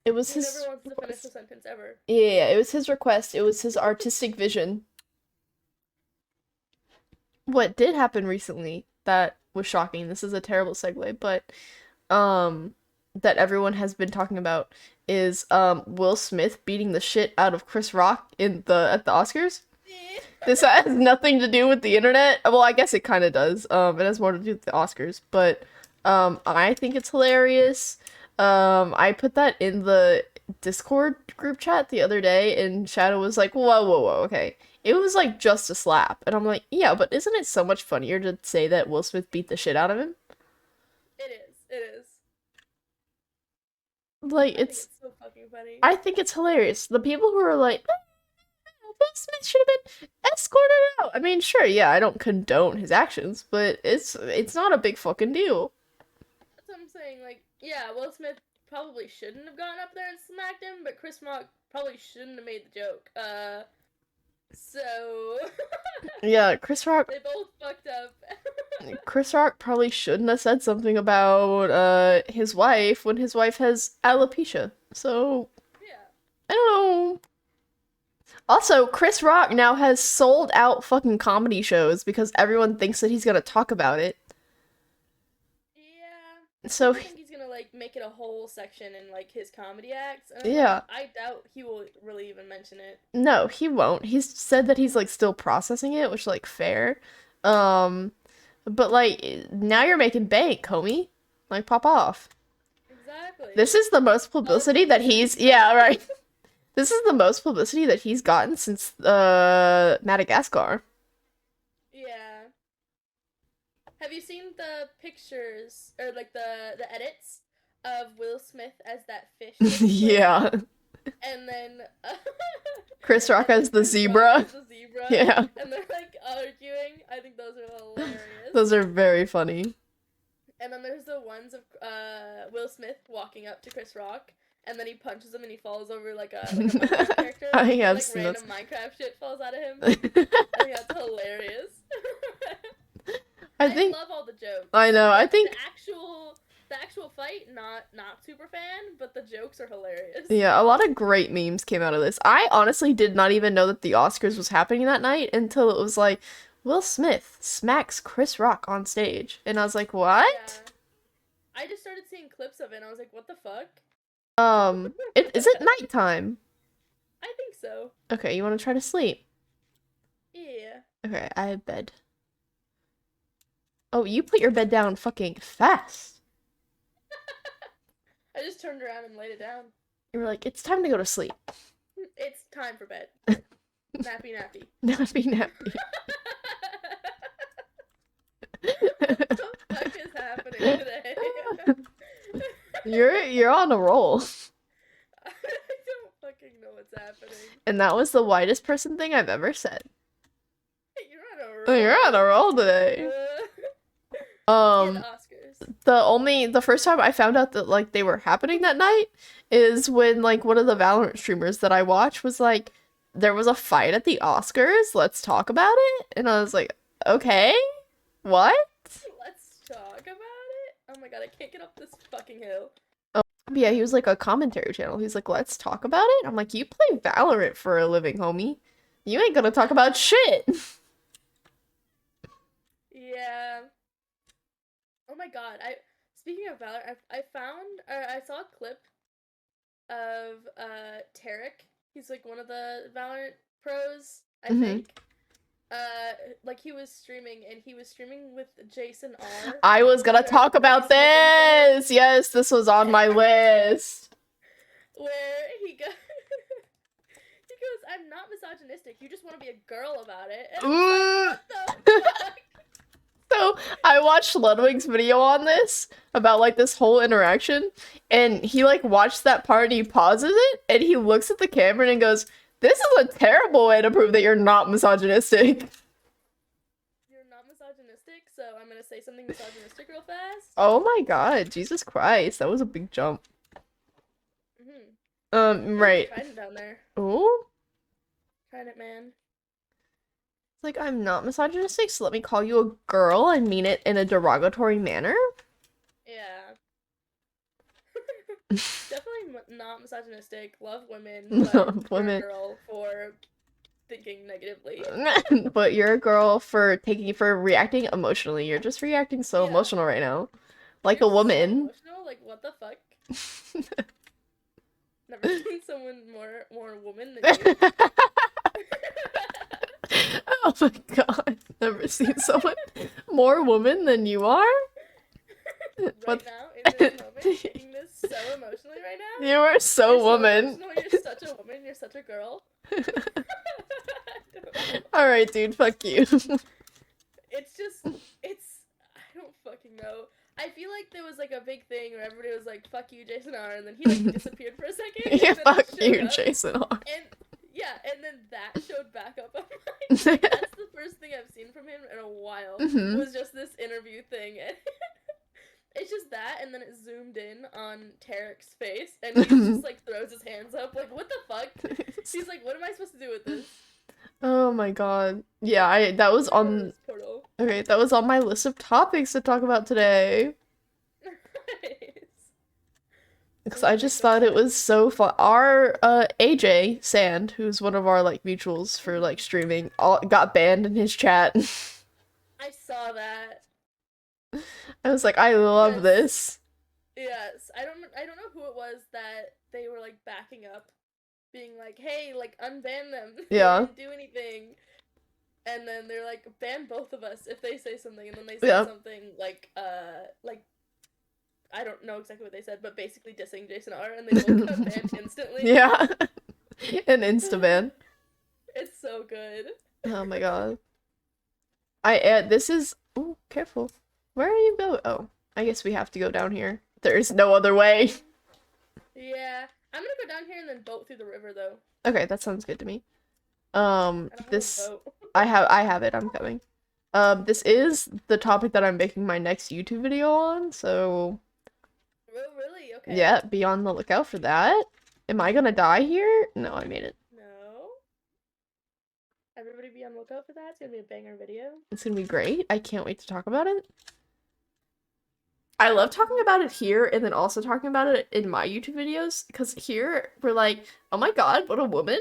[SPEAKER 1] It was
[SPEAKER 2] He
[SPEAKER 1] his
[SPEAKER 2] never wants to finish
[SPEAKER 1] request.
[SPEAKER 2] a sentence ever.
[SPEAKER 1] Yeah, it was his request. It was his artistic vision. What did happen recently that was shocking, this is a terrible segue, but that everyone has been talking about is Will Smith beating the shit out of Chris Rock at the Oscars. This has nothing to do with the internet. Well, I guess it kind of does. It has more to do with the Oscars, but I think it's hilarious. I put that in the Discord group chat the other day, and Shadow was like, "Whoa, whoa, whoa, okay." It was like just a slap, and I'm like, "Yeah, but isn't it so much funnier to say that Will Smith beat the shit out of him?"
[SPEAKER 2] It is. It is.
[SPEAKER 1] Like,
[SPEAKER 2] I think
[SPEAKER 1] it's
[SPEAKER 2] so fucking funny.
[SPEAKER 1] I think it's hilarious. The people who are like, Will Smith should have been escorted out. I mean, sure, yeah, I don't condone his actions, but it's not a big fucking deal.
[SPEAKER 2] That's what I'm saying. Like, yeah, Will Smith probably shouldn't have gone up there and smacked him, but Chris Rock probably shouldn't have made the joke. So
[SPEAKER 1] Yeah, Chris Rock
[SPEAKER 2] they both fucked up.
[SPEAKER 1] Chris Rock probably shouldn't have said something about his wife when his wife has alopecia. So,
[SPEAKER 2] Yeah.
[SPEAKER 1] I don't know. Also, Chris Rock now has sold out fucking comedy shows because everyone thinks that he's gonna talk about it.
[SPEAKER 2] Yeah.
[SPEAKER 1] So,
[SPEAKER 2] I think he's gonna like make it a whole section in like his comedy acts. And
[SPEAKER 1] yeah.
[SPEAKER 2] I doubt he will really even mention it.
[SPEAKER 1] No, he won't. He's said that he's like still processing it, which like fair. But like now you're making bank, homie. Like pop off.
[SPEAKER 2] Exactly.
[SPEAKER 1] This is the most publicity that he's yeah, right. This is the most publicity that he's gotten since Madagascar.
[SPEAKER 2] Yeah. Have you seen the pictures or like the edits of Will Smith as that fish?
[SPEAKER 1] Yeah.
[SPEAKER 2] And then
[SPEAKER 1] Chris Rock as the
[SPEAKER 2] Chris Rock
[SPEAKER 1] zebra.
[SPEAKER 2] as the zebra.
[SPEAKER 1] Yeah.
[SPEAKER 2] And they're like arguing. I think those are hilarious.
[SPEAKER 1] Those are very funny.
[SPEAKER 2] And then there's the ones of Will Smth walking up to Chris Rock, and then he punches him and he falls over like a Minecraft character.
[SPEAKER 1] I
[SPEAKER 2] and,
[SPEAKER 1] have
[SPEAKER 2] like
[SPEAKER 1] seen
[SPEAKER 2] random
[SPEAKER 1] those.
[SPEAKER 2] Minecraft shit falls out of him. I think that's hilarious.
[SPEAKER 1] I think
[SPEAKER 2] love all the jokes.
[SPEAKER 1] I know. I think
[SPEAKER 2] the actual fight, not super fan, but the jokes are hilarious.
[SPEAKER 1] yeah, a lot of great memes came out of this. I honestly did not even know that the Oscars was happening that night until it was like Will Smith smacks Chris Rock on stage, and I was like, "What?"
[SPEAKER 2] Yeah. I just started seeing clips of it, and I was like, "What the fuck?"
[SPEAKER 1] Is it nighttime?
[SPEAKER 2] I think so.
[SPEAKER 1] Okay, you want to try to sleep?
[SPEAKER 2] Yeah.
[SPEAKER 1] Okay, I have bed. Oh, you put your bed down fucking fast.
[SPEAKER 2] I just turned around and laid it down.
[SPEAKER 1] You were like, it's time to go to sleep.
[SPEAKER 2] It's time for bed. Nappy nappy.
[SPEAKER 1] Nappy nappy.
[SPEAKER 2] What the fuck is happening today?
[SPEAKER 1] You're on a roll.
[SPEAKER 2] I don't fucking know what's happening.
[SPEAKER 1] And that was the whitest person thing I've ever said.
[SPEAKER 2] You're on a roll.
[SPEAKER 1] Oh, you're on a roll today.
[SPEAKER 2] The Oscars.
[SPEAKER 1] The first time I found out that like they were happening that night is when like one of the Valorant streamers that I watch was like, there was a fight at the Oscars. Let's talk about it. And I was like, okay, what?
[SPEAKER 2] Let's talk about it. Oh my god, I can't get up this fucking hill.
[SPEAKER 1] Yeah, he was like a commentary channel. He's like, let's talk about it. I'm like, you play Valorant for a living, homie. You ain't gonna talk about shit.
[SPEAKER 2] Yeah. Oh my god. Speaking of Valorant, I found I saw a clip of Tarek. He's like one of the Valorant pros, I
[SPEAKER 1] hmm
[SPEAKER 2] think. Like he was streaming and he was streaming with Jason R.
[SPEAKER 1] I was gonna
[SPEAKER 2] Where
[SPEAKER 1] talk about
[SPEAKER 2] he's making
[SPEAKER 1] this. Yes, this was on my list.
[SPEAKER 2] where he goes he goes, I'm not misogynistic, you just want to be a girl about it. And I was like, what the fuck?
[SPEAKER 1] So I watched Ludwig's video on this about like this whole interaction, and he like watched that part and he pauses it and he looks at the camera and goes, "This is a terrible way to prove that you're not misogynistic."
[SPEAKER 2] You're not misogynistic, so I'm gonna say something misogynistic real fast.
[SPEAKER 1] Oh my god, Jesus Christ, that was a big jump. Right.
[SPEAKER 2] Trying it down there.
[SPEAKER 1] Oh,
[SPEAKER 2] Trying it, man.
[SPEAKER 1] it's like I'm not misogynistic, so let me call you a girl and mean it in a derogatory manner.
[SPEAKER 2] Yeah. Definitely not misogynistic. Love women. But
[SPEAKER 1] Love
[SPEAKER 2] you're
[SPEAKER 1] women.
[SPEAKER 2] a girl for thinking negatively.
[SPEAKER 1] But you're a girl for reacting emotionally. You're just reacting so
[SPEAKER 2] Yeah.
[SPEAKER 1] emotional right now. Like
[SPEAKER 2] You're
[SPEAKER 1] a woman.
[SPEAKER 2] So emotional. Like, what the fuck? Never seen someone more woman than you.
[SPEAKER 1] Oh my god. Never seen someone more woman than you are?
[SPEAKER 2] Right now, in this moment, taking this so emotionally right now.
[SPEAKER 1] You are so
[SPEAKER 2] You're
[SPEAKER 1] woman.
[SPEAKER 2] So you're such a woman. You're such a girl.
[SPEAKER 1] Alright, dude, fuck you.
[SPEAKER 2] It's, I don't fucking know. I feel like there was like a big thing where everybody was like, fuck you, Jason R. And then he like disappeared for a second.
[SPEAKER 1] Yeah,
[SPEAKER 2] And then
[SPEAKER 1] fuck
[SPEAKER 2] it showed
[SPEAKER 1] you,
[SPEAKER 2] up,
[SPEAKER 1] Jason R.
[SPEAKER 2] And yeah, and then that showed back up on mine. That's the first thing I've seen from him in a while. Was just this interview thing. And it's just that, and then it zoomed in on Tarek's face, and he just like throws his hands up, like, what the fuck? He's like, what am I supposed to do with this?
[SPEAKER 1] Oh my god. Yeah, that was on Okay, that was on my list of topics to talk about today. Because I just thought it was so fun. Our AJ Sand, who's one of our like mutuals for like streaming, got banned in his chat.
[SPEAKER 2] I saw that.
[SPEAKER 1] I was like, I love this.
[SPEAKER 2] Yes, I don't know who it was that they were like backing up, being like, hey, like unban them.
[SPEAKER 1] Yeah.
[SPEAKER 2] They didn't do anything. And then they're like, ban both of us if they say something, and then they say something like I don't know exactly what they said, but basically dissing Jason R, and they both got banned instantly.
[SPEAKER 1] Yeah. An insta-ban.
[SPEAKER 2] It's so good.
[SPEAKER 1] Oh my god. This is ooh, careful. Where are you going? Oh, I guess we have to go down here. There's no other way.
[SPEAKER 2] Yeah. I'm gonna go down here and then boat through the river though.
[SPEAKER 1] Okay, that sounds good to me. This
[SPEAKER 2] boat.
[SPEAKER 1] I have it, I'm coming. This is the topic that I'm making my next YouTube video on, so
[SPEAKER 2] Oh, really? Okay.
[SPEAKER 1] yeah, be on the lookout for that. Am I gonna die here? No, I made it.
[SPEAKER 2] No. Everybody be on the lookout for that. It's gonna be a banger video.
[SPEAKER 1] It's gonna be great. I can't wait to talk about it. I love talking about it here and then also talking about it in my YouTube videos, because here we're like, oh my god, what a woman.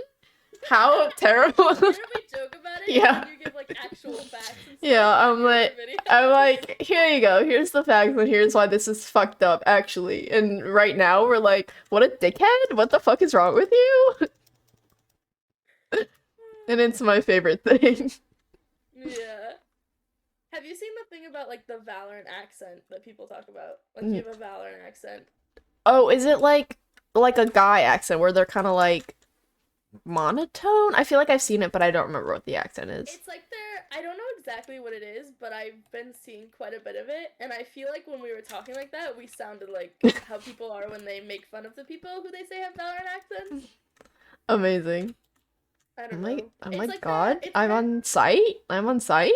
[SPEAKER 1] How terrible.
[SPEAKER 2] Here we joke about it,
[SPEAKER 1] yeah.
[SPEAKER 2] And you give like actual facts and stuff.
[SPEAKER 1] Yeah, I'm like, here you go, here's the facts and here's why this is fucked up, actually. And right now we're like, what a dickhead? What the fuck is wrong with you? And it's my favorite thing.
[SPEAKER 2] Yeah. Have you seen the thing about like the Valorant accent that people talk about? Like you have a Valorant accent.
[SPEAKER 1] Oh, is it like a guy accent where they're kind of like monotone? I feel like I've seen it, but I don't remember what the accent is.
[SPEAKER 2] It's like I don't know exactly what it is, but I've been seeing quite a bit of it, and I feel like when we were talking like that, we sounded like how people are when they make fun of the people who they say have Valorant accents.
[SPEAKER 1] Amazing.
[SPEAKER 2] I don't know.
[SPEAKER 1] Oh my god, I'm on site? I'm on site?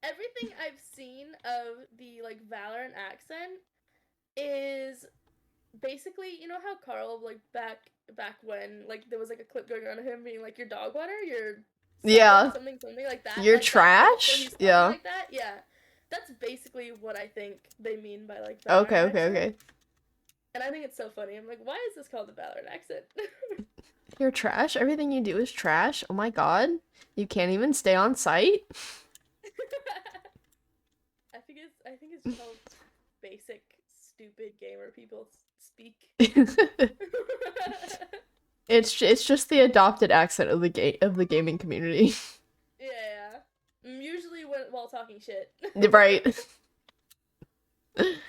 [SPEAKER 2] Everything I've seen of the like Valorant accent is basically, you know how Carl like back back when like there was like a clip going on of him being like, "Your dog water, your something
[SPEAKER 1] Yeah.
[SPEAKER 2] something something like that."
[SPEAKER 1] You're
[SPEAKER 2] Like that clip where
[SPEAKER 1] trash?
[SPEAKER 2] he's talking
[SPEAKER 1] Yeah.
[SPEAKER 2] like that. Yeah, that's basically what I think they mean by like
[SPEAKER 1] Okay,
[SPEAKER 2] Valorant
[SPEAKER 1] okay,
[SPEAKER 2] accent.
[SPEAKER 1] okay.
[SPEAKER 2] And I think it's so funny. I'm like, why is this called the Valorant accent?
[SPEAKER 1] You're trash? Everything you do is trash? Oh my god. You can't even stay on site?
[SPEAKER 2] I think it's just how basic, stupid gamer people speak.
[SPEAKER 1] It's just the adopted accent of the gaming community.
[SPEAKER 2] Yeah. Usually while talking shit.
[SPEAKER 1] Right.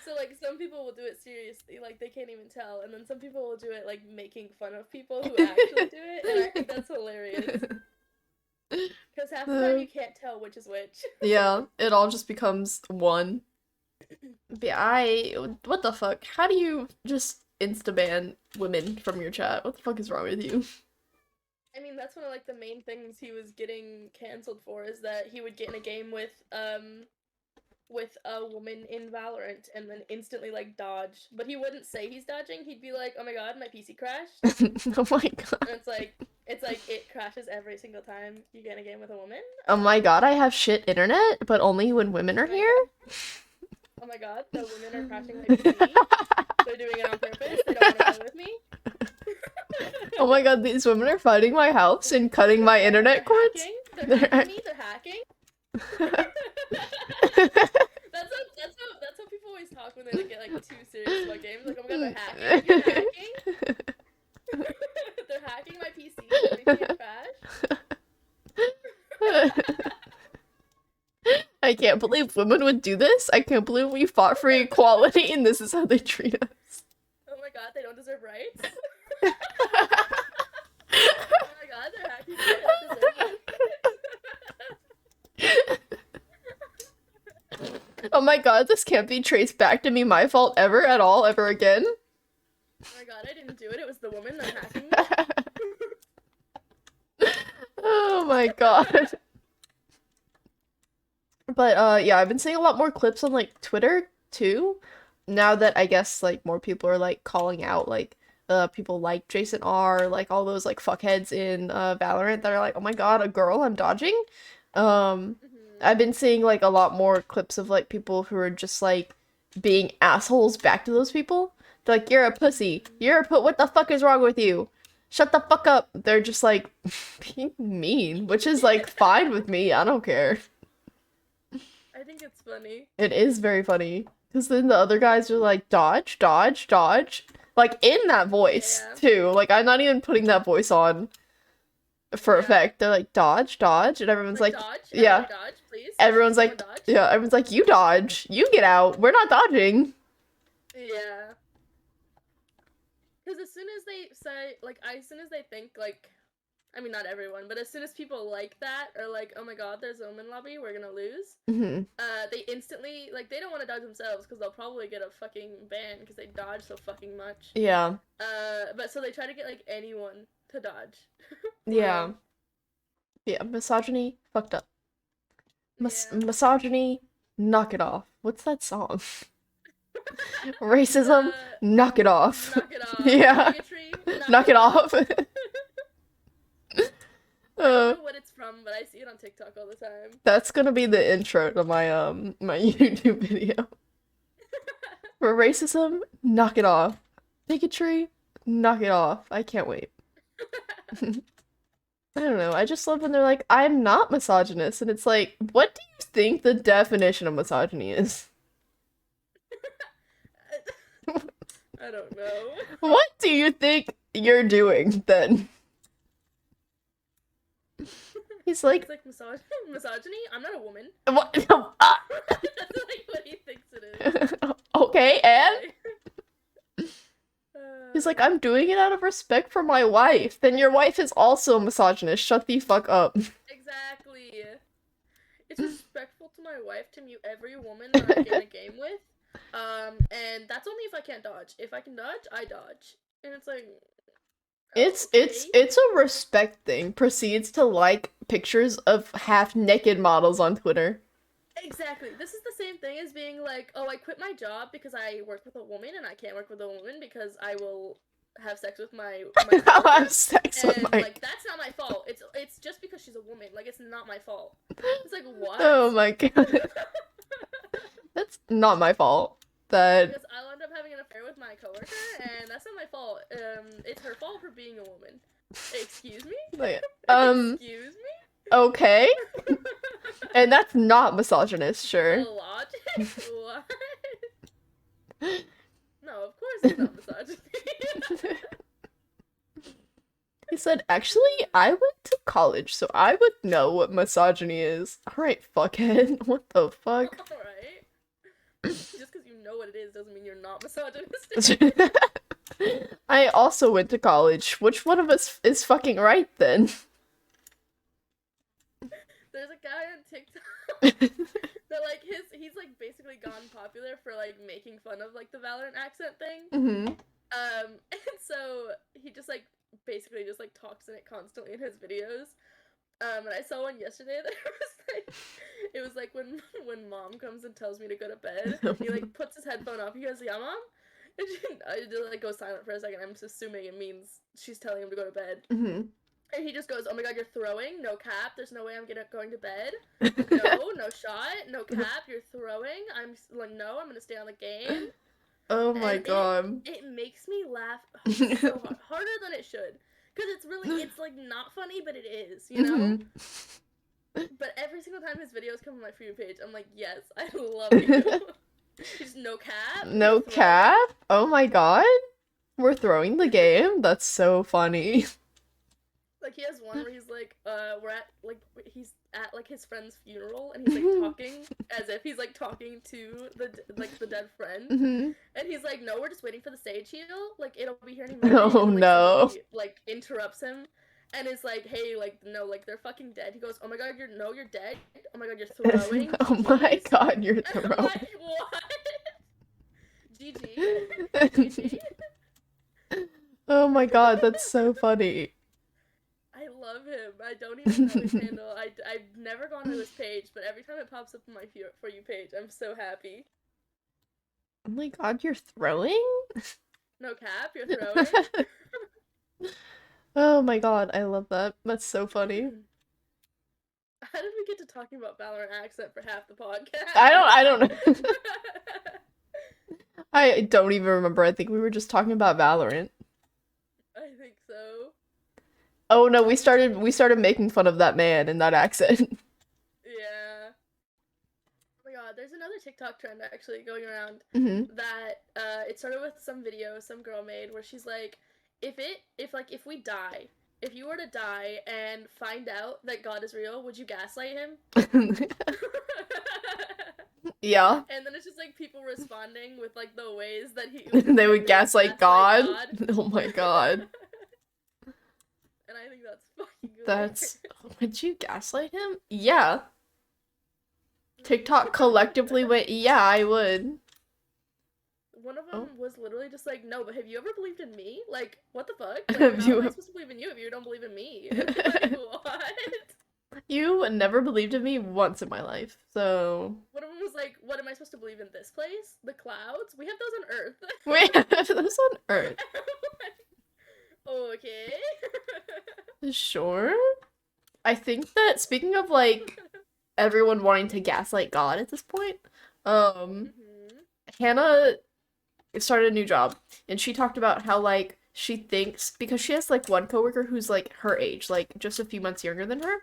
[SPEAKER 2] So like some people will do it seriously, like they can't even tell, and then some people will do it like making fun of people who actually do it, and I think that's hilarious. Because half the time you can't tell which is which.
[SPEAKER 1] Yeah, it all just becomes one. But yeah, what the fuck? How do you just insta-ban women from your chat? What the fuck is wrong with you?
[SPEAKER 2] I mean, that's one of like the main things he was getting canceled for is that he would get in a game with a woman in Valorant and then instantly like dodge. But he wouldn't say he's dodging. He'd be like, "Oh my god, my PC crashed."
[SPEAKER 1] Oh my
[SPEAKER 2] And
[SPEAKER 1] god.
[SPEAKER 2] it's like it crashes every single time you get in a game with a woman.
[SPEAKER 1] Oh my god, I have shit internet, but only when women are
[SPEAKER 2] Oh my
[SPEAKER 1] here?
[SPEAKER 2] god. Oh my god, the women are crashing my PC. They're doing it on purpose. They don't want to play with me.
[SPEAKER 1] Oh my god, these women are fighting my house and cutting my internet cords?
[SPEAKER 2] They're hacking me. They're hacking. That's how people always talk when they like, get like too serious about games. Like, oh my god, they're hacking. You're hacking. They're hacking my PC. They're making it crash.
[SPEAKER 1] I can't believe women would do this. I can't believe we fought for equality and this is how they treat us.
[SPEAKER 2] Oh my god, they don't deserve rights. Oh my god, they're hacking. They don't deserve rights.
[SPEAKER 1] Oh my god, this can't be traced back to me, my fault ever at all, ever again.
[SPEAKER 2] Oh my god, I didn't do it. It was the woman that hacking me.
[SPEAKER 1] Oh my god. But yeah, I've been seeing a lot more clips on like Twitter too. Now that I guess like more people are like calling out like people like Jason R, like all those like fuckheads in Valorant that are like, "Oh my god, a girl, I'm dodging." Um
[SPEAKER 2] Mm-hmm.
[SPEAKER 1] I've been seeing like a lot more clips of like people who are just like being assholes back to those people. They're like, "You're a pussy. You're a what the fuck is wrong with you? Shut the fuck up." They're just like being mean, which is like fine with me. I don't care.
[SPEAKER 2] I think it's funny.
[SPEAKER 1] It is very funny. Because then the other guys are like, dodge, dodge, dodge. Like, in that voice,
[SPEAKER 2] Yeah.
[SPEAKER 1] too. Like, I'm not even putting that voice on for
[SPEAKER 2] Yeah.
[SPEAKER 1] effect. They're like, dodge, dodge. And everyone's like,
[SPEAKER 2] dodge.
[SPEAKER 1] yeah.
[SPEAKER 2] Dodge, please.
[SPEAKER 1] Everyone's
[SPEAKER 2] Someone
[SPEAKER 1] like,
[SPEAKER 2] dodge.
[SPEAKER 1] yeah, everyone's like, you dodge. You get out. We're not dodging.
[SPEAKER 2] Yeah. Because as soon as they say, like, as soon as they think, like, I mean, not everyone, but as soon as people like that, or like, oh my god, there's a woman lobby, we're gonna lose,
[SPEAKER 1] Hmm.
[SPEAKER 2] they instantly, like, they don't want to dodge themselves, because they'll probably get a fucking ban, because they dodge so fucking much.
[SPEAKER 1] Yeah.
[SPEAKER 2] But so they try to get, like, anyone to dodge.
[SPEAKER 1] Yeah.
[SPEAKER 2] Real.
[SPEAKER 1] Yeah. Misogyny, fucked up.
[SPEAKER 2] Yeah.
[SPEAKER 1] Misogyny, knock it off. What's that song? Racism,
[SPEAKER 2] Uh,
[SPEAKER 1] knock it off.
[SPEAKER 2] knock it off.
[SPEAKER 1] Yeah.
[SPEAKER 2] Bigotry,
[SPEAKER 1] Knock it off.
[SPEAKER 2] I don't know what it's from, but I see it on TikTok all the time.
[SPEAKER 1] That's gonna be the intro to my my YouTube video. For racism, knock it off. Bigotry, knock it off. I can't wait. I don't know. I just love when they're like, I'm not misogynist, and it's like, what do you think the definition of misogyny is?
[SPEAKER 2] I don't know.
[SPEAKER 1] What do you think you're doing then? He's like,
[SPEAKER 2] It's like misogyny? I'm not a woman.
[SPEAKER 1] what?
[SPEAKER 2] That's like what he thinks it is.
[SPEAKER 1] Okay, and
[SPEAKER 2] Uh,
[SPEAKER 1] he's like, I'm doing it out of respect for my wife. Then your wife is also a misogynist. Shut the fuck up.
[SPEAKER 2] exactly. It's respectful to my wife to mute every woman that I get in a game with. And that's only if I can't dodge. If I can dodge, I dodge. And it's like,
[SPEAKER 1] It's
[SPEAKER 2] okay.
[SPEAKER 1] it's a respect thing. Proceeds to like pictures of half-naked models on Twitter.
[SPEAKER 2] Exactly. This is the same thing as being like, oh, I quit my job because I work with a woman and I can't work with a woman because I will have sex with my
[SPEAKER 1] I'll
[SPEAKER 2] coworker,
[SPEAKER 1] have sex with
[SPEAKER 2] and
[SPEAKER 1] my.
[SPEAKER 2] like that's not my fault. It's just because she's a woman. Like it's not my fault. It's like what?
[SPEAKER 1] Oh my god. That's not my fault. That.
[SPEAKER 2] Because I'll end up having an affair with my coworker, and that's not my fault. It's her fault for being a woman. Excuse me?
[SPEAKER 1] Like,
[SPEAKER 2] Excuse me?
[SPEAKER 1] okay. And that's not misogynist, sure.
[SPEAKER 2] Logic? What? No, of course it's not misogyny.
[SPEAKER 1] He said, actually, I went to college, so I would know what misogyny is. Alright, fuckhead. What the fuck?
[SPEAKER 2] Alright. Just because you know what it is doesn't mean you're not misogynistic.
[SPEAKER 1] I also went to college. Which one of us is fucking right then?
[SPEAKER 2] There's a guy on TikTok that like he's like basically gone popular for like making fun of like the Valorant accent thing.
[SPEAKER 1] Mm-hmm.
[SPEAKER 2] And so he just like basically just like talks in it constantly in his videos. And I saw one yesterday that it was like when mom comes and tells me to go to bed, he like puts his headphone off. He goes, "Yeah, mom." And I just like go silent for a second. I'm just assuming it means she's telling him to go to bed.
[SPEAKER 1] Mm-hmm.
[SPEAKER 2] And he just goes, "Oh my god, you're throwing? No cap. There's no way I'm going to bed. No shot. No cap. You're throwing. I'm like, no, I'm gonna stay on the game."
[SPEAKER 1] Oh my
[SPEAKER 2] And
[SPEAKER 1] god.
[SPEAKER 2] it makes me laugh so hard, harder than it should, because it's like not funny, but it is, you know.
[SPEAKER 1] Mm-hmm.
[SPEAKER 2] But every single time his videos come on my For You page, I'm like, yes, I love you. Just no cap.
[SPEAKER 1] No cap? Oh my god. We're throwing the game? That's so funny.
[SPEAKER 2] Like he has one where he's like, he's at like his friend's funeral and he's like talking as if he's like talking to the dead friend,
[SPEAKER 1] Mm-hmm.
[SPEAKER 2] and he's like, "No, we're just waiting for the stage heal. Like it'll be here any minute."
[SPEAKER 1] Oh
[SPEAKER 2] and, like,
[SPEAKER 1] no.
[SPEAKER 2] somebody, like interrupts him, and is like, "Hey, like no, like they're fucking dead." He goes, "Oh my god, you're dead. Oh my god, you're throwing."
[SPEAKER 1] Oh my god, you're
[SPEAKER 2] And
[SPEAKER 1] throwing.
[SPEAKER 2] I'm like, what? GG. GG.
[SPEAKER 1] Oh my god, that's so funny.
[SPEAKER 2] I love him. I don't even know his handle. I've never gone to his page, but every time it pops up on my For You page, I'm so happy.
[SPEAKER 1] Oh my god, you're throwing?
[SPEAKER 2] No cap, you're throwing.
[SPEAKER 1] Oh my god, I love that. That's so funny.
[SPEAKER 2] How did we get to talking about Valorant accent for half the podcast?
[SPEAKER 1] I don't know. I don't even remember. I think we were just talking about Valorant.
[SPEAKER 2] I think so.
[SPEAKER 1] Oh no, we started making fun of that man in that accent.
[SPEAKER 2] Yeah. Oh my god, there's another TikTok trend actually going around
[SPEAKER 1] Mm-hmm.
[SPEAKER 2] that it started with some video some girl made where she's like, if we die, if you were to die and find out that God is real, would you gaslight him?
[SPEAKER 1] Yeah.
[SPEAKER 2] And then it's just like people responding with like the ways that
[SPEAKER 1] They would gaslight God. Oh my god.
[SPEAKER 2] And I think that's fucking good.
[SPEAKER 1] That's... Would you gaslight him? Yeah. TikTok collectively went, yeah, I would.
[SPEAKER 2] One of them was literally just like, "No, but have you ever believed in me? Like, what the fuck? Like,
[SPEAKER 1] Have
[SPEAKER 2] how
[SPEAKER 1] you
[SPEAKER 2] am I
[SPEAKER 1] ev-
[SPEAKER 2] supposed to believe in you if you don't believe in me?" Like, what?
[SPEAKER 1] You never believed in me once in my life, so...
[SPEAKER 2] One of them was like, "What am I supposed to believe in this place? The clouds? We have those on Earth."
[SPEAKER 1] Wait, that's on Earth.
[SPEAKER 2] Okay.
[SPEAKER 1] Sure. I think that, speaking of, like, everyone wanting to gaslight God at this point, Hannah started a new job, and she talked about how, like, she thinks, because she has, like, one coworker who's, like, her age, like, just a few months younger than her,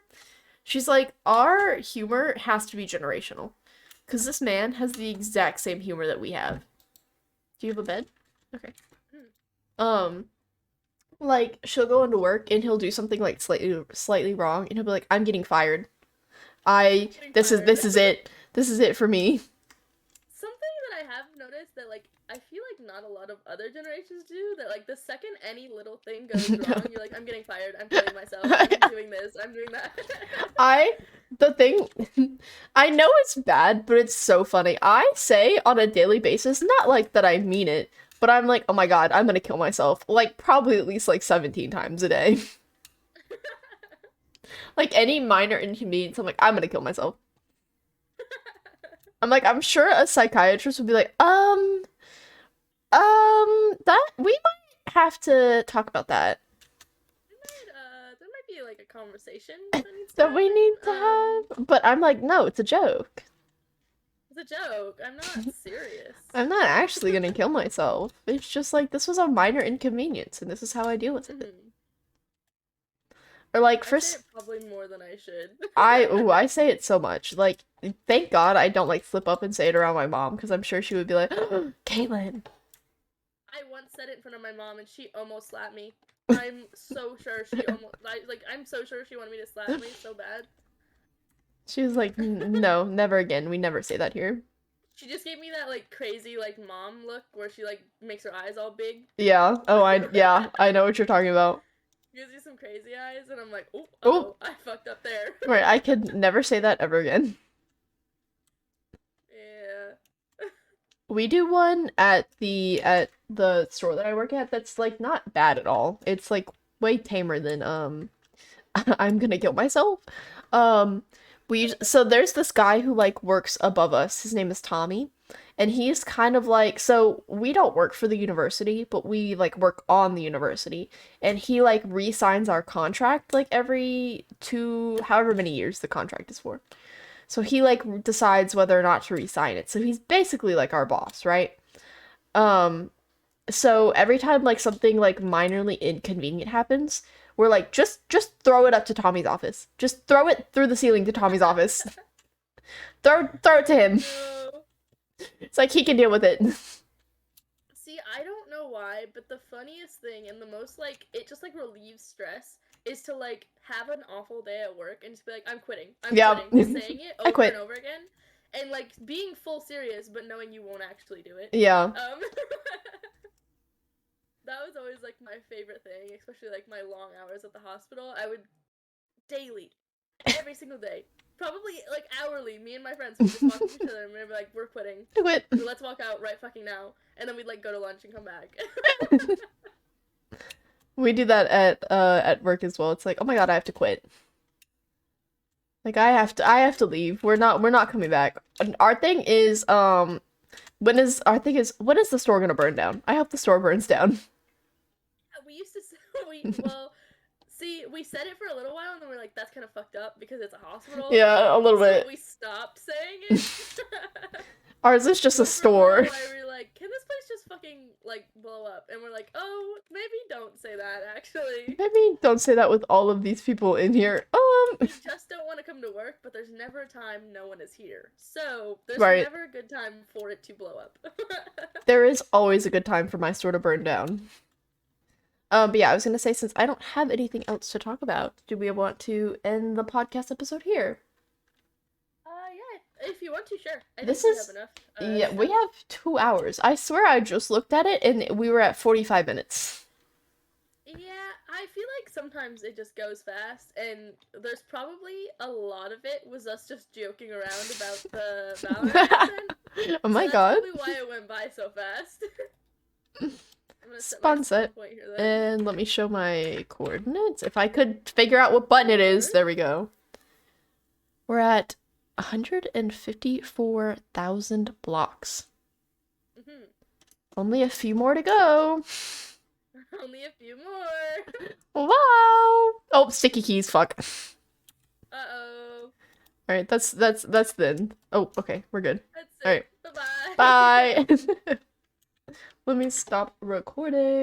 [SPEAKER 1] she's like, our humor has to be generational, because this man has the exact same humor that we have. Do you have a bed? Okay. Like, she'll go into work, and he'll do something, like, slightly wrong, and he'll be like, I'm getting fired. This is it. This is it for me.
[SPEAKER 2] Something that I have noticed that, like, I feel like not a lot of other generations do, that, like, the second any little thing goes wrong, you're like, I'm getting fired, I'm killing myself, I'm doing this, I'm doing that.
[SPEAKER 1] I know it's bad, but it's so funny. I say on a daily basis, not like that I mean it, but I'm like, oh my god, I'm gonna kill myself. Like, probably at least, like, 17 times a day. Like, any minor inconvenience, I'm like, I'm gonna kill myself. I'm like, I'm sure a psychiatrist would be like, that, we have to talk about that.
[SPEAKER 2] There might be like a conversation that needs to
[SPEAKER 1] That we
[SPEAKER 2] happen.
[SPEAKER 1] need to have. But I'm like, no, it's a joke.
[SPEAKER 2] It's a joke. I'm not serious.
[SPEAKER 1] I'm not actually gonna kill myself. It's just like this was a minor inconvenience, and this is how I deal with it.
[SPEAKER 2] Mhm.
[SPEAKER 1] Or like
[SPEAKER 2] I say
[SPEAKER 1] first,
[SPEAKER 2] it probably more than I should.
[SPEAKER 1] I say it so much. Like, thank God I don't like slip up and say it around my mom because I'm sure she would be like, Caitlin.
[SPEAKER 2] I once said it in front of my mom and she almost slapped me. I'm so sure she almost I'm so sure she wanted me to slap me so bad.
[SPEAKER 1] She was like, no, never again. We never say that here.
[SPEAKER 2] She just gave me that like crazy like mom look where she like makes her eyes all big.
[SPEAKER 1] Yeah. Oh, yeah, I know what you're talking about.
[SPEAKER 2] Gives you some crazy eyes and I'm like, oh,
[SPEAKER 1] Oh,
[SPEAKER 2] uh-oh, I fucked up there.
[SPEAKER 1] right. I could never say that ever again.
[SPEAKER 2] Yeah.
[SPEAKER 1] We do one at the store that I work at that's like not bad at all. It's like way tamer than I'm gonna kill myself. Um so there's this guy who like works above us. His name is Tommy. And he's kind of like, so we don't work for the university, but we like work on the university. And he like re-signs our contract like every two however many years the contract is for. So he like decides whether or not to re-sign it. So he's basically like our boss, right? Um so every time like something like minorly inconvenient happens, we're like just throw it up to Tommy's office. Just throw it through the ceiling to Tommy's office. Throw it to him.
[SPEAKER 2] No.
[SPEAKER 1] It's like he can deal with it.
[SPEAKER 2] See, I don't know why, but the funniest thing and the most like it just like relieves stress is to like have an awful day at work and just be like, I'm quitting. I'm
[SPEAKER 1] Yeah.
[SPEAKER 2] quitting. Just saying it
[SPEAKER 1] I
[SPEAKER 2] over and
[SPEAKER 1] quit.
[SPEAKER 2] over again. And like being full serious but knowing you won't actually do it.
[SPEAKER 1] Yeah.
[SPEAKER 2] That was always like my favorite thing, especially like my long hours at the hospital. I would daily, every single day, probably like hourly, me and my friends would just walk up to each other and we'd be like, we're quitting.
[SPEAKER 1] I quit.
[SPEAKER 2] Let's walk out right fucking now. And then we'd like go to lunch and come back.
[SPEAKER 1] We do that at work as well. It's like, oh my God, I have to quit. Like I have to leave. We're not coming back. And our thing is when is the store gonna burn down? I hope the store burns down.
[SPEAKER 2] We used to well, see, we said it for a little while and then we're like, that's kind of fucked up because it's a hospital.
[SPEAKER 1] Yeah, a little
[SPEAKER 2] So
[SPEAKER 1] bit.
[SPEAKER 2] we stopped saying it.
[SPEAKER 1] Ours is just a
[SPEAKER 2] But for a little
[SPEAKER 1] store.
[SPEAKER 2] while, we were like, can this place just fucking like blow up? And we're like, oh, maybe don't say that actually.
[SPEAKER 1] Maybe don't say that with all of these people in here.
[SPEAKER 2] We just don't want to come to work, but there's never a time no one is here. So there's
[SPEAKER 1] Right.
[SPEAKER 2] never a good time for it to blow up.
[SPEAKER 1] There is always a good time for my store to burn down. But yeah, I was gonna say, since I don't have anything else to talk about, do we want to end the podcast episode here?
[SPEAKER 2] Yeah, if you want to, sure. I
[SPEAKER 1] This
[SPEAKER 2] think we
[SPEAKER 1] is-
[SPEAKER 2] have enough.
[SPEAKER 1] Yeah, we have 2 hours. I swear I just looked at it and we were at 45 minutes.
[SPEAKER 2] Yeah, I feel like sometimes it just goes fast, and there's probably a lot of it was us just joking around about the Valorant content.
[SPEAKER 1] Oh my
[SPEAKER 2] So
[SPEAKER 1] God.
[SPEAKER 2] that's probably why it went by so fast. I'm gonna set
[SPEAKER 1] Spawn
[SPEAKER 2] my
[SPEAKER 1] set.
[SPEAKER 2] point here then.
[SPEAKER 1] And let me show my coordinates. If I could figure out what button it is. There we go. We're at 154,000 blocks.
[SPEAKER 2] Mm-hmm.
[SPEAKER 1] Only a few more to go.
[SPEAKER 2] Only a few more.
[SPEAKER 1] Wow. Oh, sticky keys. Fuck.
[SPEAKER 2] Uh-oh.
[SPEAKER 1] All right, that's then. Oh, okay, we're good.
[SPEAKER 2] That's it.
[SPEAKER 1] All right.
[SPEAKER 2] Bye-bye.
[SPEAKER 1] Bye. Let me stop recording.